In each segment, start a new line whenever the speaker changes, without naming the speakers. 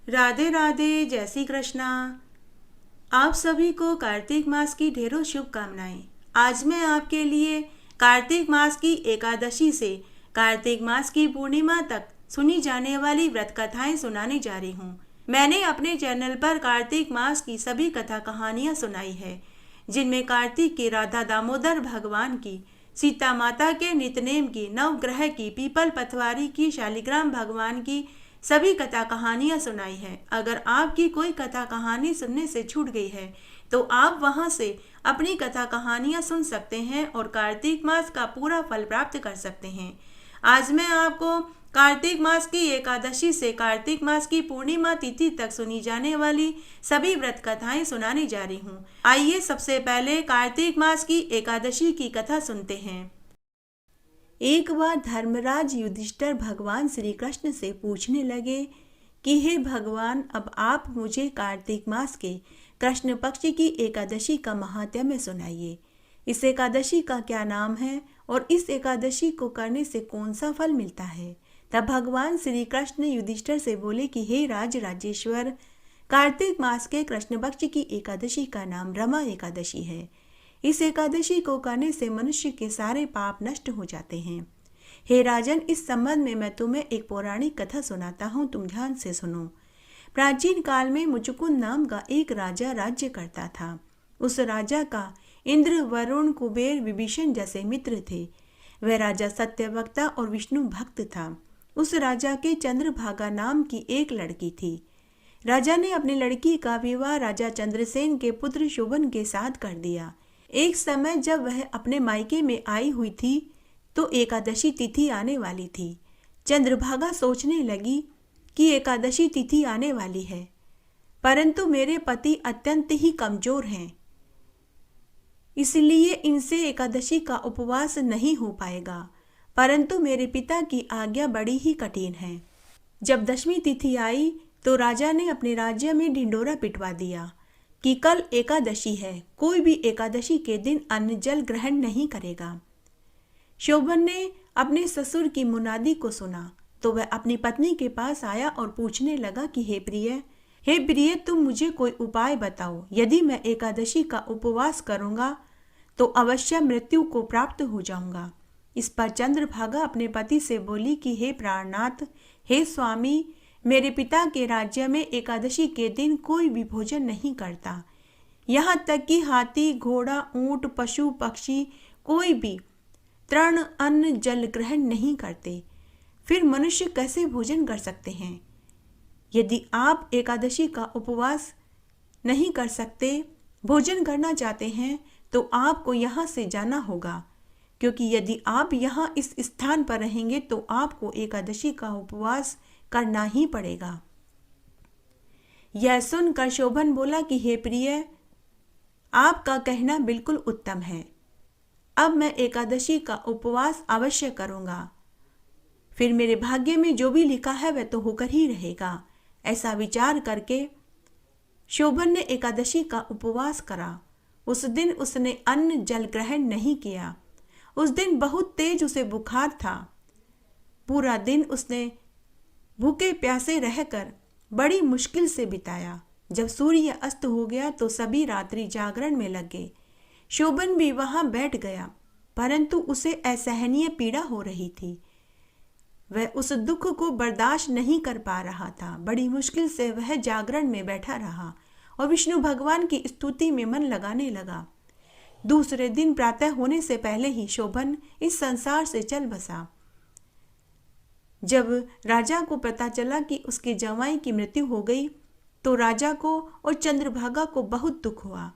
राधे राधे, जय श्री कृष्णा। आप सभी को कार्तिक मास की ढेरों शुभकामनाएं। आज मैं आपके लिए कार्तिक मास की एकादशी से कार्तिक मास की पूर्णिमा तक सुनी जाने वाली व्रत कथाएं सुनाने जा रही हूँ। मैंने अपने चैनल पर कार्तिक मास की सभी कथा कहानियां सुनाई है, जिनमें कार्तिक के राधा दामोदर भगवान की, सीता माता के नितनेम की, नवग्रह की, पीपल पथवारी की, शालिग्राम भगवान की सभी कथा कहानियां सुनाई है। अगर आपकी कोई कथा कहानी सुनने से छूट गई है तो आप वहां से अपनी कथा कहानियां सुन सकते हैं और कार्तिक मास का पूरा फल प्राप्त कर सकते हैं। आज मैं आपको कार्तिक मास की एकादशी से कार्तिक मास की पूर्णिमा तिथि तक सुनी जाने वाली सभी व्रत कथाएं सुनाने जा रही हूँ। आइए सबसे पहले कार्तिक मास की एकादशी की कथा सुनते हैं। एक बार धर्मराज युधिष्ठिर भगवान श्री कृष्ण से पूछने लगे कि हे भगवान, अब आप मुझे कार्तिक मास के कृष्ण पक्ष की एकादशी का महात्म्य सुनाइए। इस एकादशी का क्या नाम है और इस एकादशी को करने से कौन सा फल मिलता है। तब भगवान श्री कृष्ण युधिष्ठिर से बोले कि हे राजेश्वर, कार्तिक मास के कृष्ण पक्ष की एकादशी का नाम रमा एकादशी है। इस एकादशी को करने से मनुष्य के सारे पाप नष्ट हो जाते हैं। हे राजन, इस संबंध में मैं तुम्हें एक पौराणिक कथा सुनाता हूँ, तुम ध्यान से सुनो। प्राचीन काल में मुचुकुंद नाम का एक राजा राज्य करता था। उस राजा का इंद्र, वरुण, कुबेर, विभीषण जैसे मित्र थे। वह राजा सत्यवक्ता और विष्णु भक्त था। उस राजा के चंद्रभागा नाम की एक लड़की थी। राजा ने अपनी लड़की का विवाह राजा चंद्रसेन के पुत्र शोभन के साथ कर दिया। एक समय जब वह अपने मायके में आई हुई थी तो एकादशी तिथि आने वाली थी। चंद्रभागा सोचने लगी कि एकादशी तिथि आने वाली है, परंतु मेरे पति अत्यंत ही कमजोर हैं, इसलिए इनसे एकादशी का उपवास नहीं हो पाएगा। परंतु मेरे पिता की आज्ञा बड़ी ही कठिन है। जब दशमी तिथि आई तो राजा ने अपने राज्य में ढिंढोरा पिटवा दिया कि कल एकादशी है, कोई भी एकादशी के दिन अन्न जल ग्रहण नहीं करेगा। शोभन ने अपने ससुर की मुनादी को सुना तो वह अपनी पत्नी के पास आया और पूछने लगा कि हे प्रिय, तुम मुझे कोई उपाय बताओ। यदि मैं एकादशी का उपवास करूंगा तो अवश्य मृत्यु को प्राप्त हो जाऊंगा। इस पर चंद्रभागा अपने पति से बोली कि हे प्राणनाथ, हे स्वामी, मेरे पिता के राज्य में एकादशी के दिन कोई भी भोजन नहीं करता। यहाँ तक कि हाथी, घोड़ा, ऊंट, पशु, पक्षी कोई भी तृण अन्न जल ग्रहण नहीं करते। फिर मनुष्य कैसे भोजन कर सकते हैं। यदि आप एकादशी का उपवास नहीं कर सकते, भोजन करना चाहते हैं, तो आपको यहाँ से जाना होगा, क्योंकि यदि आप यहाँ इस स्थान पर रहेंगे तो आपको एकादशी का उपवास करना ही पड़ेगा। यह सुनकर शोभन बोला कि हे प्रिय, आपका कहना बिल्कुल उत्तम है। अब मैं एकादशी का उपवास अवश्य करूंगा। फिर मेरे भाग्य में जो भी लिखा है वह तो होकर ही रहेगा। ऐसा विचार करके शोभन ने एकादशी का उपवास करा। उस दिन उसने अन्न जल ग्रहण नहीं किया। उस दिन बहुत तेज उसे बुखार था। पूरा दिन उसने भूखे प्यासे रहकर बड़ी मुश्किल से बिताया। जब सूर्य अस्त हो गया तो सभी रात्रि जागरण में लग गए। शोभन भी वहां बैठ गया, परंतु उसे असहनीय पीड़ा हो रही थी। वह उस दुख को बर्दाश्त नहीं कर पा रहा था। बड़ी मुश्किल से वह जागरण में बैठा रहा और विष्णु भगवान की स्तुति में मन लगाने लगा। दूसरे दिन प्रातः होने से पहले ही शोभन इस संसार से चल बसा। जब राजा को पता चला कि उसके जवाई की मृत्यु हो गई तो राजा को और चंद्रभागा को बहुत दुख हुआ।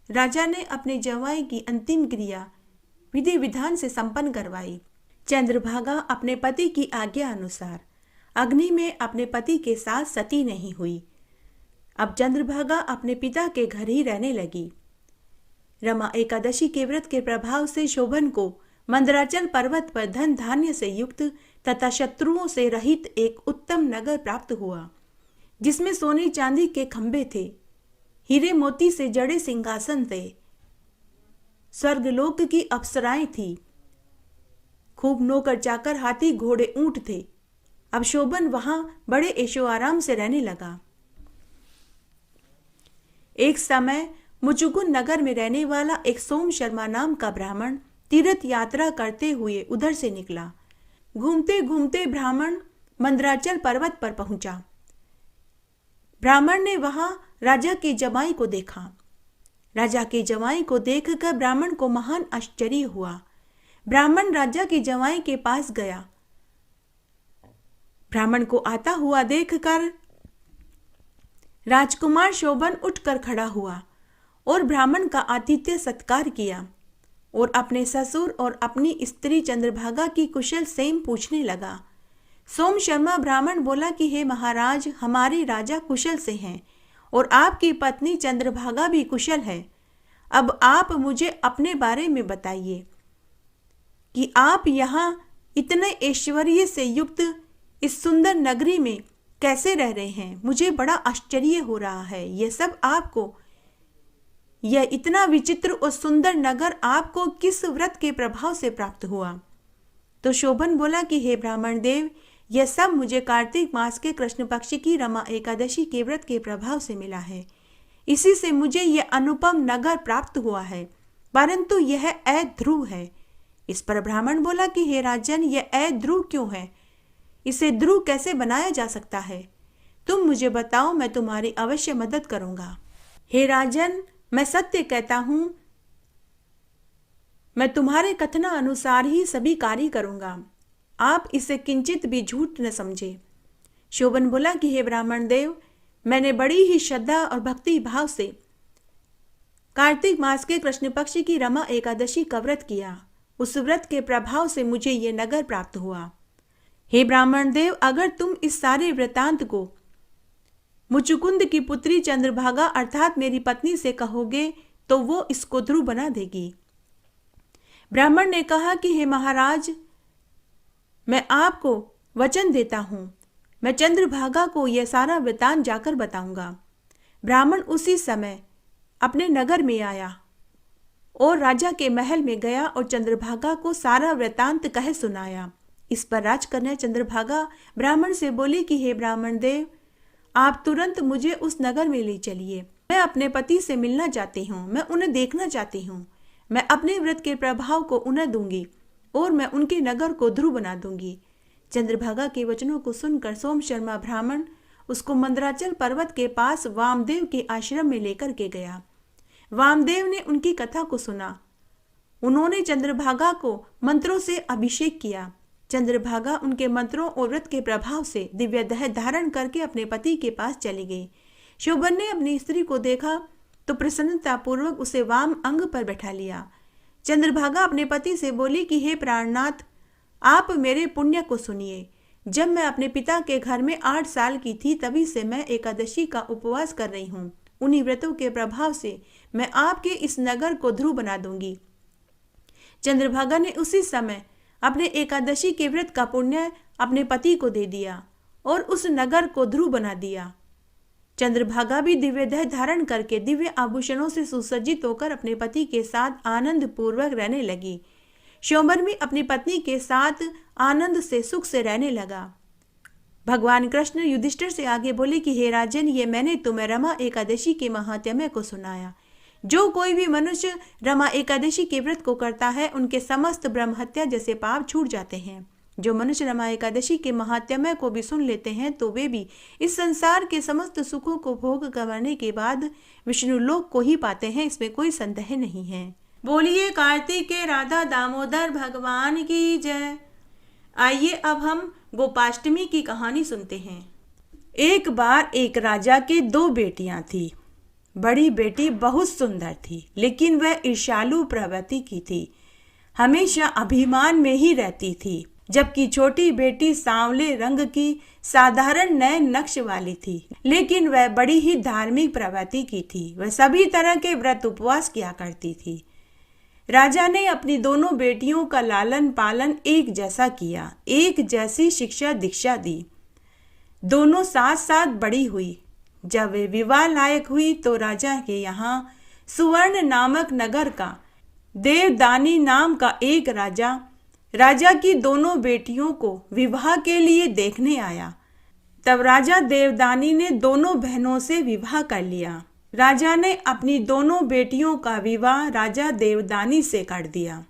राजा ने अपने जवाई की अंतिम क्रिया विधि विधान से संपन्न करवाई। चंद्रभागा अपने पति की आज्ञा अनुसार अग्नि में अपने पति के साथ सती नहीं हुई। अब चंद्रभागा अपने पिता के घर ही रहने लगी। रमा एकादशी के व्रत के प्रभाव से शोभन को मंदराचल पर्वत पर धन धान्य से युक्त तथा शत्रुओं से रहित एक उत्तम नगर प्राप्त हुआ, जिसमें सोने चांदी के खंभे थे, हीरे मोती से जड़े सिंहासन थे, स्वर्गलोक की अप्सराएं थी, खूब नौकर चाकर, हाथी, घोड़े, ऊंट थे। अब शोभन वहां बड़े ऐशो आराम से रहने लगा। एक समय मुचुकुंद नगर में रहने वाला एक सोम शर्मा नाम का ब्राह्मण तीर्थ यात्रा करते हुए उधर से निकला। घूमते घूमते ब्राह्मण मंदराचल पर्वत पर पहुंचा। ब्राह्मण ने वहां राजा के जमाई को देखा। राजा के जमाई को देखकर ब्राह्मण को महान आश्चर्य हुआ। ब्राह्मण राजा के जमाई के पास गया। ब्राह्मण को आता हुआ देखकर राजकुमार शोभन उठकर खड़ा हुआ और ब्राह्मण का आतिथ्य सत्कार किया और अपने ससुर और अपनी स्त्री चंद्रभागा की कुशल सेम पूछने लगा। सोम शर्मा ब्राह्मण बोला कि हे महाराज, हमारे राजा कुशल से हैं और आपकी पत्नी चंद्रभागा भी कुशल है। अब आप मुझे अपने बारे में बताइए कि आप यहाँ इतने ऐश्वर्य से युक्त इस सुंदर नगरी में कैसे रह रहे हैं। मुझे बड़ा आश्चर्य हो रहा है। यह इतना विचित्र और सुंदर नगर आपको किस व्रत के प्रभाव से प्राप्त हुआ? तो शोभन बोला कि हे ब्राह्मण देव, यह सब मुझे कार्तिक मास के कृष्ण पक्ष की रमा एकादशी के व्रत के प्रभाव से मिला है। इसी से मुझे यह अनुपम नगर प्राप्त हुआ है, परंतु यह अध्रुव है। इस पर ब्राह्मण बोला कि हे राजन, यह अध्रुव क्यों है? इसे ध्रुव कैसे बनाया जा सकता है? तुम मुझे बताओ, मैं तुम्हारी अवश्य मदद करूंगा। हे राजन, मैं सत्य कहता हूं, मैं तुम्हारे कथना अनुसार ही सभी कार्य करूंगा। आप इसे किंचित भी झूठ न समझे। शोभन बोला कि हे ब्राह्मण देव, मैंने बड़ी ही श्रद्धा और भक्ति भाव से कार्तिक मास के कृष्ण पक्ष की रमा एकादशी का व्रत किया। उस व्रत के प्रभाव से मुझे ये नगर प्राप्त हुआ। हे ब्राह्मण देव, अगर तुम इस सारे वृतांत को मुचुकुंद की पुत्री चंद्रभागा अर्थात मेरी पत्नी से कहोगे तो वो इसको ध्रुव बना देगी। ब्राह्मण ने कहा कि हे महाराज, मैं आपको वचन देता हूं, मैं चंद्रभागा को यह सारा वृतांत जाकर बताऊंगा। ब्राह्मण उसी समय अपने नगर में आया और राजा के महल में गया और चंद्रभागा को सारा वृतांत कह सुनाया। इस पर राजकन्या चंद्रभागा ब्राह्मण से बोली कि हे ब्राह्मण देव, आप तुरंत मुझे उस नगर में ले चलिए। मैं अपने पति से मिलना चाहती हूँ, मैं उन्हें देखना चाहती हूँ। मैं अपने व्रत के प्रभाव को उन्हें दूंगी और मैं उनके नगर को ध्रुव बना दूंगी। चंद्रभागा के वचनों को सुनकर सोम शर्मा ब्राह्मण उसको मंदराचल पर्वत के पास वामदेव के आश्रम में लेकर के गया। वामदेव ने उनकी कथा को सुना। उन्होंने चंद्रभागा को मंत्रों से अभिषेक किया। चंद्रभागा उनके मंत्रों और व्रत के प्रभाव से दिव्य देह धारण करके अपने पति के पास चली गई। शोभन ने अपनी स्त्री को देखा तो प्रसन्नता पूर्वक उसे वाम अंग पर बैठा लिया। चंद्रभागा अपने पति से बोली कि हे प्राणनाथ, आप मेरे पुण्य को सुनिए। जब मैं अपने पिता के घर में 8 साल की थी, तभी से मैं एकादशी का उपवास कर रही हूँ। उन्हीं व्रतों के प्रभाव से मैं आपके इस नगर को ध्रुव बना दूंगी। चंद्रभागा ने उसी समय अपने एकादशी के व्रत का पुण्य अपने पति को दे दिया और उस नगर को ध्रुव बना दिया। चंद्रभागा भी दिव्य देह धारण करके दिव्य आभूषणों से सुसज्जित होकर अपने पति के साथ आनंद पूर्वक रहने लगी। शोभन भी अपनी पत्नी के साथ आनंद से सुख से रहने लगा। भगवान कृष्ण युधिष्ठिर से आगे बोले कि हे राजन, ये मैंने तुम्हें रमा एकादशी के महात्म्य को सुनाया। जो कोई भी मनुष्य रमा एकादशी के व्रत को करता है, उनके समस्त ब्रह्म हत्या जैसे पाप छूट जाते हैं। जो मनुष्य रमा एकादशी के महात्म्य को भी सुन लेते हैं, तो वे भी इस संसार के समस्त सुखों को भोग करने के बाद विष्णु लोक को ही पाते हैं। इसमें कोई संदेह नहीं है। बोलिए कार्तिक के राधा दामोदर भगवान की जय। आइए अब हम गोपाष्टमी की कहानी सुनते हैं। एक बार एक राजा के 2 बेटियां थी। बड़ी बेटी बहुत सुंदर थी, लेकिन वह ईर्ष्यालु प्रवृत्ति की थी, हमेशा अभिमान में ही रहती थी। जबकि छोटी बेटी सांवले रंग की साधारण नए नक्श वाली थी, लेकिन वह बड़ी ही धार्मिक प्रवृत्ति की थी। वह सभी तरह के व्रत उपवास किया करती थी। राजा ने अपनी दोनों बेटियों का लालन पालन एक जैसा किया, एक जैसी शिक्षा दीक्षा दी। दोनों साथ साथ बड़ी हुई। जब वे विवाह लायक हुई तो राजा के यहाँ सुवर्ण नामक नगर का देवदानी नाम का एक राजा की दोनों बेटियों को विवाह के लिए देखने आया। तब राजा देवदानी ने दोनों बहनों से विवाह कर लिया। राजा ने अपनी दोनों बेटियों का विवाह राजा देवदानी से कर दिया।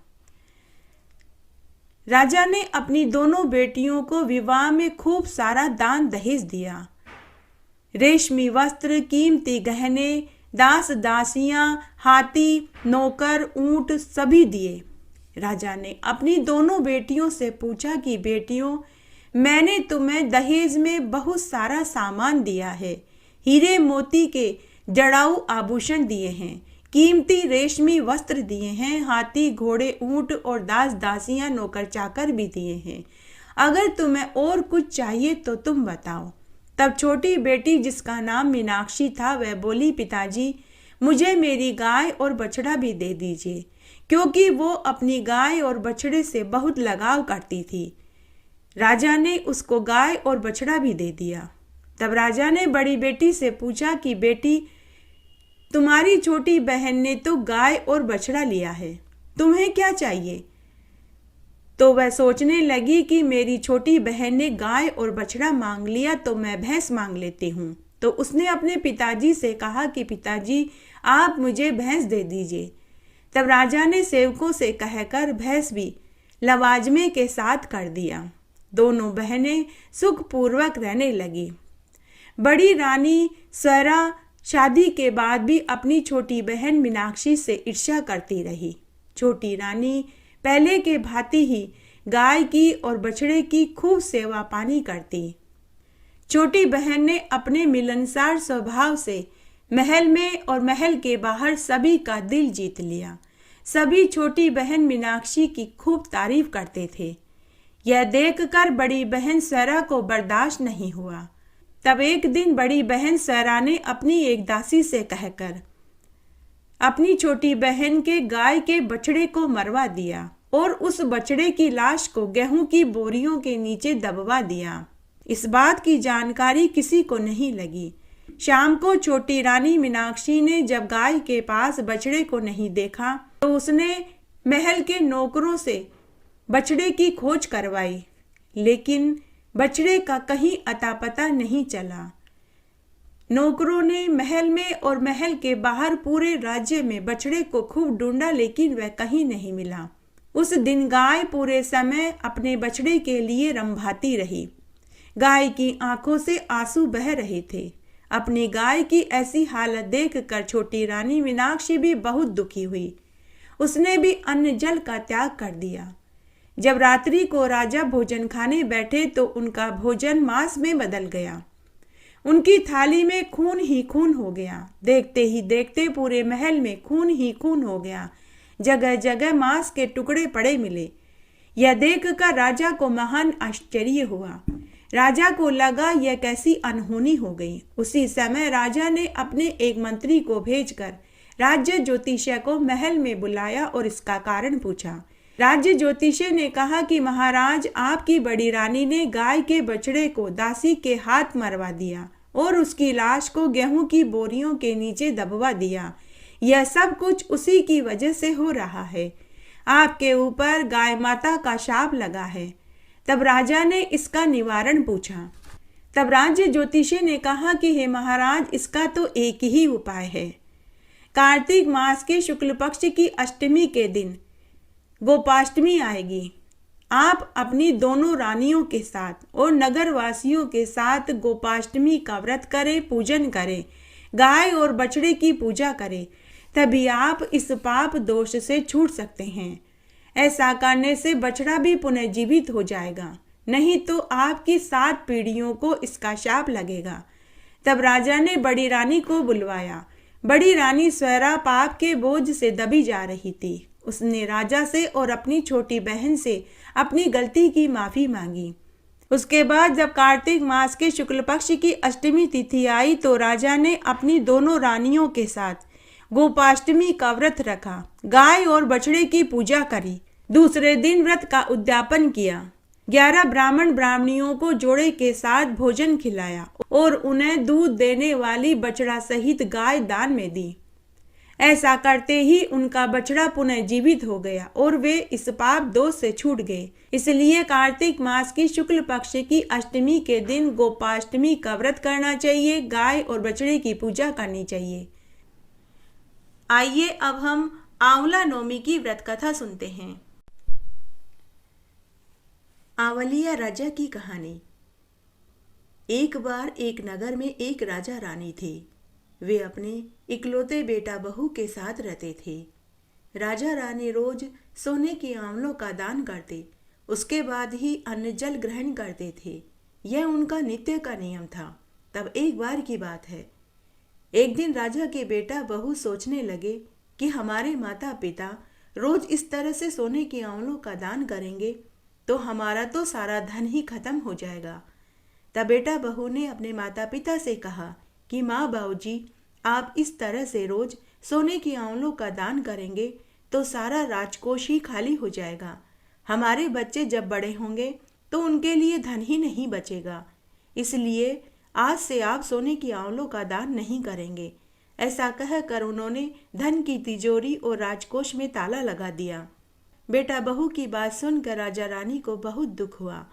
राजा ने अपनी दोनों बेटियों को विवाह में खूब सारा दान दहेज दिया। रेशमी वस्त्र, कीमती गहने, दास दासियां, हाथी, नौकर, ऊंट सभी दिए। राजा ने अपनी दोनों बेटियों से पूछा कि बेटियों, मैंने तुम्हें दहेज में बहुत सारा सामान दिया है। हीरे मोती के जड़ाऊ आभूषण दिए हैं, कीमती रेशमी वस्त्र दिए हैं, हाथी, घोड़े, ऊंट और दास दासियां, नौकर चाकर भी दिए हैं। अगर तुम्हें और कुछ चाहिए तो तुम बताओ। तब छोटी बेटी, जिसका नाम मीनाक्षी था, वह बोली, पिताजी, मुझे मेरी गाय और बछड़ा भी दे दीजिए, क्योंकि वो अपनी गाय और बछड़े से बहुत लगाव करती थी। राजा ने उसको गाय और बछड़ा भी दे दिया। तब राजा ने बड़ी बेटी से पूछा कि बेटी, तुम्हारी छोटी बहन ने तो गाय और बछड़ा लिया है, तुम्हें क्या चाहिए? तो वह सोचने लगी कि मेरी छोटी बहन ने गाय और बछड़ा मांग लिया तो मैं भैंस मांग लेती हूँ। तो उसने अपने पिताजी से कहा कि पिताजी, आप मुझे भैंस दे दीजिए। तब राजा ने सेवकों से कहकर भैंस भी लवाजमे के साथ कर दिया। दोनों बहनें सुखपूर्वक रहने लगी। बड़ी रानी स्वरा शादी के बाद भी अपनी छोटी बहन मीनाक्षी से ईर्ष्या करती रही। छोटी रानी पहले के भांति ही गाय की और बछड़े की खूब सेवा पानी करती। छोटी बहन ने अपने मिलनसार स्वभाव से महल में और महल के बाहर सभी का दिल जीत लिया। सभी छोटी बहन मीनाक्षी की खूब तारीफ करते थे। यह देखकर बड़ी बहन स्वरा को बर्दाश्त नहीं हुआ। तब एक दिन बड़ी बहन स्वरा ने अपनी एक दासी से कहकर अपनी छोटी बहन के गाय के बछड़े को मरवा दिया और उस बछड़े की लाश को गेहूं की बोरियों के नीचे दबवा दिया। इस बात की जानकारी किसी को नहीं लगी। शाम को छोटी रानी मीनाक्षी ने जब गाय के पास बछड़े को नहीं देखा तो उसने महल के नौकरों से बछड़े की खोज करवाई, लेकिन बछड़े का कहीं अता पता नहीं चला। नौकरों ने महल में और महल के बाहर पूरे राज्य में बछड़े को खूब ढूंढा, लेकिन वह कहीं नहीं मिला। उस दिन गाय पूरे समय अपने बछड़े के लिए रंभाती रही। गाय की आंखों से आंसू बह रहे थे। अपनी गाय की ऐसी हालत देखकर छोटी रानी मीनाक्षी भी बहुत दुखी हुई। उसने भी अन्न जल का त्याग कर दिया। जब रात्रि को राजा भोजन खाने बैठे तो उनका भोजन मांस में बदल गया। उनकी थाली में खून ही खून हो गया। देखते ही देखते पूरे महल में खून ही खून हो गया। जगह जगह मांस के टुकड़े पड़े मिले। यह देखकर राजा को महान आश्चर्य हुआ। राजा को लगा यह कैसी अनहोनी हो गई। उसी समय राजा ने अपने एक मंत्री को भेजकर राज्य ज्योतिषी को महल में बुलाया और इसका कारण पूछा। राज्य ज्योतिषी ने कहा कि महाराज, आपकी बड़ी रानी ने गाय के बछड़े को दासी के हाथ मरवा दिया और उसकी लाश को गेहूं की बोरियों के नीचे दबवा दिया। यह सब कुछ उसी की वजह से हो रहा है। आपके ऊपर गाय माता का शाप लगा है। तब राजा ने इसका निवारण पूछा। तब राज्य ज्योतिषी ने कहा कि हे महाराज, इसका तो एक ही उपाय है। कार्तिक मास के शुक्ल पक्ष की अष्टमी के दिन गोपाष्टमी आएगी। आप अपनी दोनों रानियों के साथ और नगरवासियों के साथ गोपाष्टमी का व्रत करें, पूजन करें, गाय और बछड़े की पूजा करें, तभी आप इस पाप दोष से छूट सकते हैं। ऐसा करने से बछड़ा भी पुनर्जीवित हो जाएगा, नहीं तो आपकी 7 पीढ़ियों को इसका शाप लगेगा। तब राजा ने बड़ी रानी को बुलवाया। बड़ी रानी स्वरा पाप के बोझ से दबी जा रही थी। उसने राजा से और अपनी छोटी बहन से अपनी गलती की माफी मांगी। उसके बाद जब कार्तिक मास के शुक्ल पक्ष की अष्टमी तिथि आई तो राजा ने अपनी दोनों रानियों के साथ गोपाष्टमी का व्रत रखा, गाय और बछड़े की पूजा करी। दूसरे दिन व्रत का उद्यापन किया। 11 ब्राह्मण ब्राह्मणियों को जोड़े के साथ भोजन खिलाया और उन्हें दूध देने वाली बछड़ा सहित गाय दान में दी। ऐसा करते ही उनका बछड़ा पुनर्जीवित हो गया और वे इस पाप दोष से छूट गए। इसलिए कार्तिक मास की शुक्ल पक्ष की अष्टमी के दिन गोपाष्टमी का व्रत करना चाहिए, गाय और बछड़े की पूजा करनी चाहिए। आइए अब हम आंवला नवमी की व्रत कथा सुनते हैं। आंवलिया राजा की कहानी। एक बार एक नगर में एक राजा रानी थे। वे अपने इकलौते बेटा बहू के साथ रहते थे। राजा रानी रोज सोने के आंवलों का दान करते, उसके बाद ही अन्न जल ग्रहण करते थे। यह उनका नित्य का नियम था। तब एक बार की बात है, एक दिन राजा के बेटा बहू सोचने लगे कि हमारे माता पिता रोज इस तरह से सोने के आंवलों का दान करेंगे तो हमारा तो सारा धन ही खत्म हो जाएगा। तब बेटा बहू ने अपने माता पिता से कहा कि माँ बाबूजी, आप इस तरह से रोज सोने के आंवलों का दान करेंगे तो सारा राजकोष ही खाली हो जाएगा। हमारे बच्चे जब बड़े होंगे तो उनके लिए धन ही नहीं बचेगा। इसलिए आज से आप सोने की आंवलों का दान नहीं करेंगे। ऐसा कहकर उन्होंने धन की तिजोरी और राजकोष में ताला लगा दिया। बेटा बहू की बात सुनकर राजा रानी को बहुत दुख हुआ।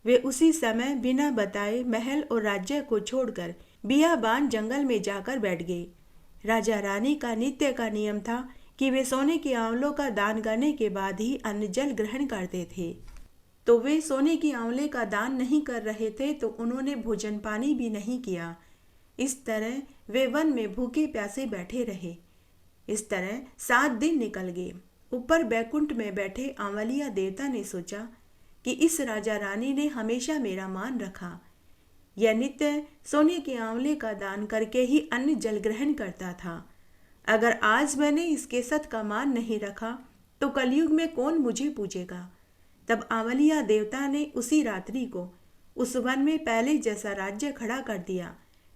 वे उसी समय बिना बताए महल और राज्य को छोड़कर बियाबान जंगल में जाकर बैठ गए। राजा रानी का नित्य का नियम था कि वे सोने के आंवलों का दान करने के बाद ही अन्न जल ग्रहण करते थे। तो वे सोने की आंवले का दान नहीं कर रहे थे तो उन्होंने भोजन पानी भी नहीं किया। इस तरह वे वन में भूखे प्यासे बैठे रहे। इस तरह 7 दिन निकल गए। ऊपर बैकुंठ में बैठे आंवलिया देवता ने सोचा कि इस राजा रानी ने हमेशा मेरा मान रखा। यह नित्य सोने के आंवले का दान करके ही अन्न जल ग्रहण करता था। अगर आज मैंने इसके सत का मान नहीं रखा तो कलयुग में कौन मुझे पूजेगा। तब आंवलिया देवता ने उसी रात्रि को उस वन में पहले जैसा राज्य खड़ा कर दिया,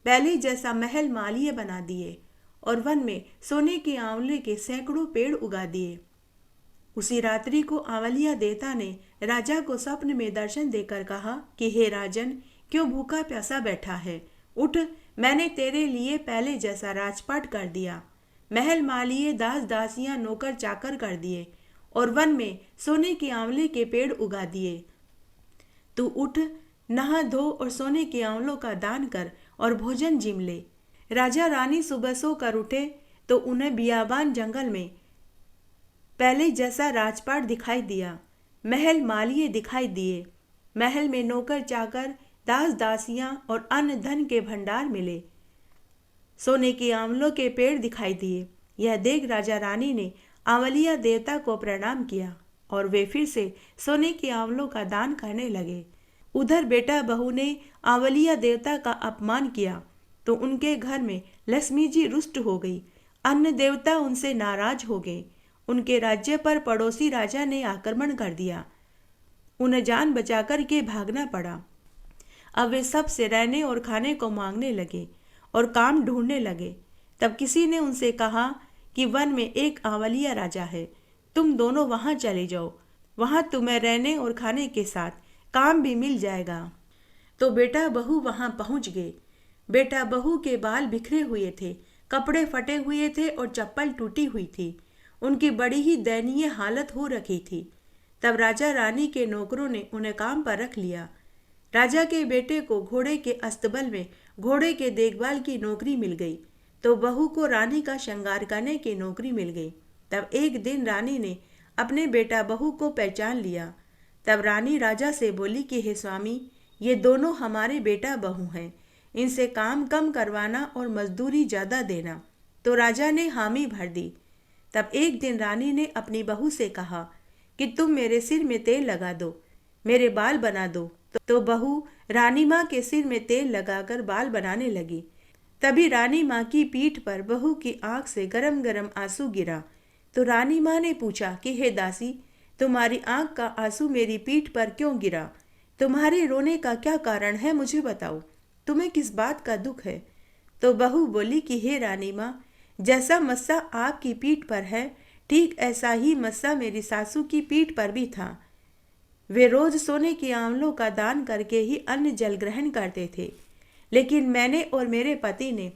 पहले जैसा महल मालिये बना दिए और वन में सोने के आंवले के सैकड़ों पेड़ उगा दिए। उसी रात्रि को आंवलिया देवता ने राजा को स्वप्न में दर्शन देकर कहा कि हे राजन, क्यों भूखा प्यासा बैठा है? उठ, मैंने तेरे लिए पहले जैसा राजपाट कर दिया, महल मालिये दास दासियां नौकर चाकर कर दिए और वन में सोने के आंवले के पेड़ उगा दिए। तू उठ, नहा धो और सोने के आंवलों का दान कर और भोजन जिम ले। राजा रानी सुबह सोकर उठे तो उन्हें बियाबान जंगल में पहले जैसा राजपाट दिखाई दिया, महल मालिये दिखाई दिए, महल में नौकर चाकर दास दासियां और अन्न धन के भंडार मिले, सोने के आंवलों के पेड़ दिखाई दिए। यह देख राजा रानी ने आंवलिया देवता को प्रणाम किया और वे फिर से सोने के आंवलों का दान करने लगे। उधर बेटा बहू ने आंवलिया देवता का अपमान किया तो उनके घर में लक्ष्मी जी रुष्ट हो गई। अन्न देवता उनसे नाराज हो गए। उनके राज्य पर पड़ोसी राजा ने आक्रमण कर दिया। उन्हें जान बचाकर के भागना पड़ा। अब वे सबसे रहने और खाने को मांगने लगे और काम ढूंढने लगे। तब किसी ने उनसे कहा कि वन में एक आंवलिया राजा है, तुम दोनों वहां चले जाओ, वहां तुम्हें रहने और खाने के साथ काम भी मिल जाएगा। तो बेटा बहू वहां पहुंच गए। बेटा बहू के बाल बिखरे हुए थे, कपड़े फटे हुए थे और चप्पल टूटी हुई थी। उनकी बड़ी ही दयनीय हालत हो रखी थी। तब राजा रानी के नौकरों ने उन्हें काम पर रख लिया। राजा के बेटे को घोड़े के अस्तबल में घोड़े के देखभाल की नौकरी मिल गई तो बहू को रानी का श्रृंगार करने की नौकरी मिल गई। तब एक दिन रानी ने अपने बेटा बहू को पहचान लिया। तब रानी राजा से बोली कि हे स्वामी, ये दोनों हमारे बेटा बहू हैं, इनसे काम कम करवाना और मजदूरी ज़्यादा देना। तो राजा ने हामी भर दी। तब एक दिन रानी ने अपनी बहू से कहा कि तुम मेरे सिर में तेल लगा दो, मेरे बाल बना दो। तो बहू रानी माँ के सिर में तेल लगाकर बाल बनाने लगी। तभी रानी माँ की पीठ पर बहू की आंख से गरम गरम आंसू गिरा। तो रानी माँ ने पूछा कि हे दासी, तुम्हारी आंख का आंसू मेरी पीठ पर क्यों गिरा? तुम्हारे रोने का क्या कारण है, मुझे बताओ, तुम्हें किस बात का दुख है? तो बहू बोली कि हे रानी माँ, जैसा मस्सा आपकी पीठ पर है ठीक ऐसा ही मस्सा मेरी सासू की पीठ पर भी था। वे रोज सोने के आंवलों का दान करके ही अन्न जल ग्रहण करते थे, लेकिन मैंने और मेरे पति ने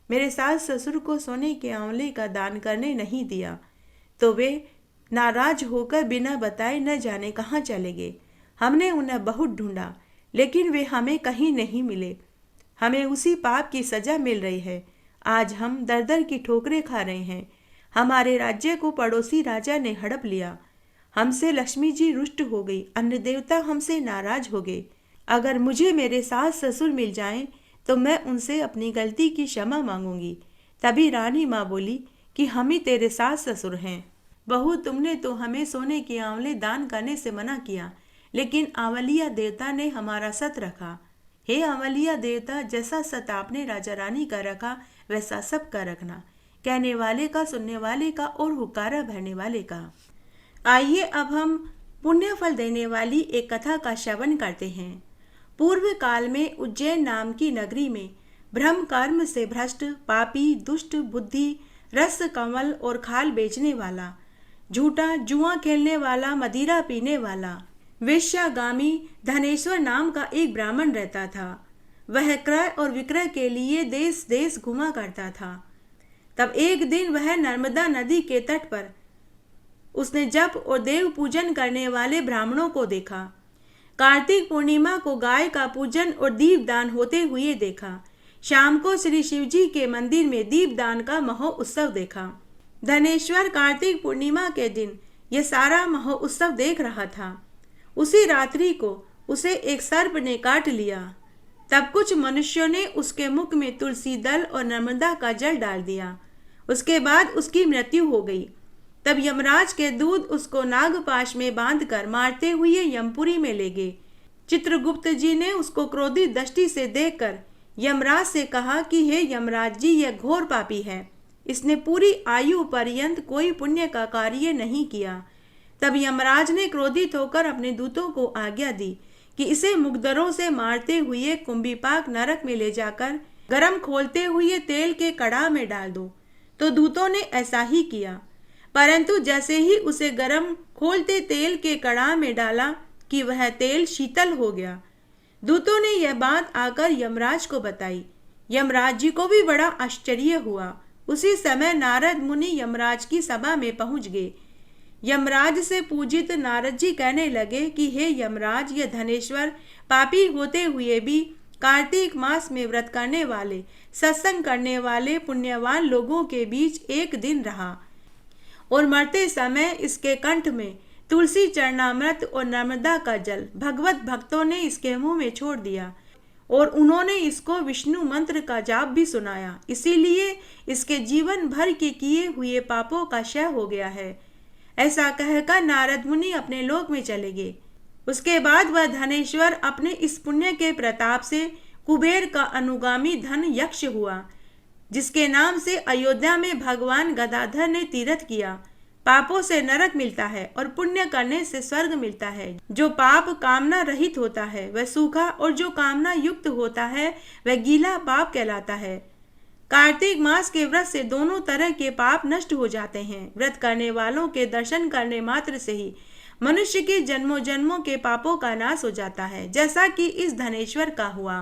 मेरे सास ससुर को सोने के आंवले का दान करने नहीं दिया। तो वे नाराज होकर बिना बताए न जाने कहाँ चले गए। हमने उन्हें बहुत ढूंढा लेकिन वे हमें कहीं नहीं मिले। हमें उसी पाप की सजा मिल रही है। आज हम दर दर की ठोकरें खा रहे हैं। हमारे राज्य को पड़ोसी राजा ने हड़प लिया। हमसे लक्ष्मी जी रुष्ट हो गई, अन्य देवता हमसे नाराज हो गए। अगर मुझे मेरे सास ससुर मिल जाएं तो मैं उनसे अपनी गलती की क्षमा मांगूंगी। तभी रानी माँ बोली कि हम ही तेरे सास ससुर हैं। बहू, तुमने तो हमें सोने के आंवले दान करने से मना किया, लेकिन आंवलिया देवता ने हमारा सत रखा। हे आंवलिया देवता, जैसा सत आपने राजा रानी का रखा वैसा सबका रखना, कहने वाले का, सुनने वाले का और हुक्कारा भरने वाले का। आइए अब हम पुण्य फल देने वाली एक कथा का श्रवण करते हैं। पूर्व काल में उज्जैन नाम की नगरी में ब्रह्म कर्म से भ्रष्ट, पापी, दुष्ट बुद्धि, रस, कमल और खाल बेचने वाला, झूठा, जुआ खेलने वाला, मदिरा पीने वाला, वेश्यागामी धनेश्वर नाम का एक ब्राह्मण रहता था। वह क्रय और विक्रय के लिए देश देश घुमा करता था। तब एक दिन वह नर्मदा नदी के तट पर उसने जप और देव पूजन करने वाले ब्राह्मणों को देखा। कार्तिक पूर्णिमा को गाय का पूजन और दीपदान होते हुए देखा। शाम को श्री शिवजी के मंदिर में दीपदान का महोत्सव देखा। धनेश्वर कार्तिक पूर्णिमा के दिन यह सारा महोत्सव देख रहा था। उसी रात्रि को उसे एक सर्प ने काट लिया। तब कुछ मनुष्यों ने उसके मुख में तुलसी दल और नर्मदा का जल डाल दिया। उसके बाद उसकी मृत्यु हो गई। तब यमराज के दूत उसको नागपाश में बांधकर मारते हुए यमपुरी में ले गए। चित्रगुप्त जी ने उसको क्रोधित दृष्टि से देखकर यमराज से कहा कि हे यमराज जी, यह घोर पापी है। इसने पूरी आयु पर्यंत कोई पुण्य का कार्य नहीं किया। तब यमराज ने क्रोधित होकर अपने दूतों को आज्ञा दी कि इसे मुकद्दरों से मारते हुए कुंभीपाक नरक में ले जाकर गरम खोलते हुए तेल के कड़ाह में डाल दो। तो दूतों ने ऐसा ही किया, परंतु जैसे ही उसे गरम खोलते तेल के कड़ाह में डाला कि वह तेल शीतल हो गया। दूतों ने यह बात आकर यमराज को बताई। यमराज जी को भी बड़ा आश्चर्य हुआ। उसी समय नारद मुनि यमराज की सभा में पहुंच गए। यमराज से पूजित नारद जी कहने लगे कि हे यमराज, यह धनेश्वर पापी होते हुए भी कार्तिक मास में व्रत करने वाले, सत्संग करने वाले पुण्यवान लोगों के बीच एक दिन रहा और मरते समय इसके कंठ में तुलसी चरणामृत और नर्मदा का जल भगवत भक्तों ने इसके मुंह में छोड़ दिया और उन्होंने इसको विष्णु मंत्र का जाप भी सुनाया। इसीलिए इसके जीवन भर के किए हुए पापों का क्षय हो गया है। ऐसा कहकर नारद मुनि अपने लोक में चले गए। उसके बाद वह धनेश्वर अपने इस पुण्य के प्रताप से कुबेर का अनुगामी धन यक्ष हुआ, जिसके नाम से अयोध्या में भगवान गदाधर ने तीर्थ किया। पापों से नरक मिलता है और पुण्य करने से स्वर्ग मिलता है। जो पाप कामना रहित होता है वह सूखा और जो कामना युक्त होता है वह गीला पाप कहलाता है। कार्तिक मास के व्रत से दोनों तरह के पाप नष्ट हो जाते हैं। व्रत करने वालों के दर्शन करने मात्र से ही मनुष्य के जन्मों जन्मों के पापों का नाश हो जाता है, जैसा कि इस धनेश्वर का हुआ।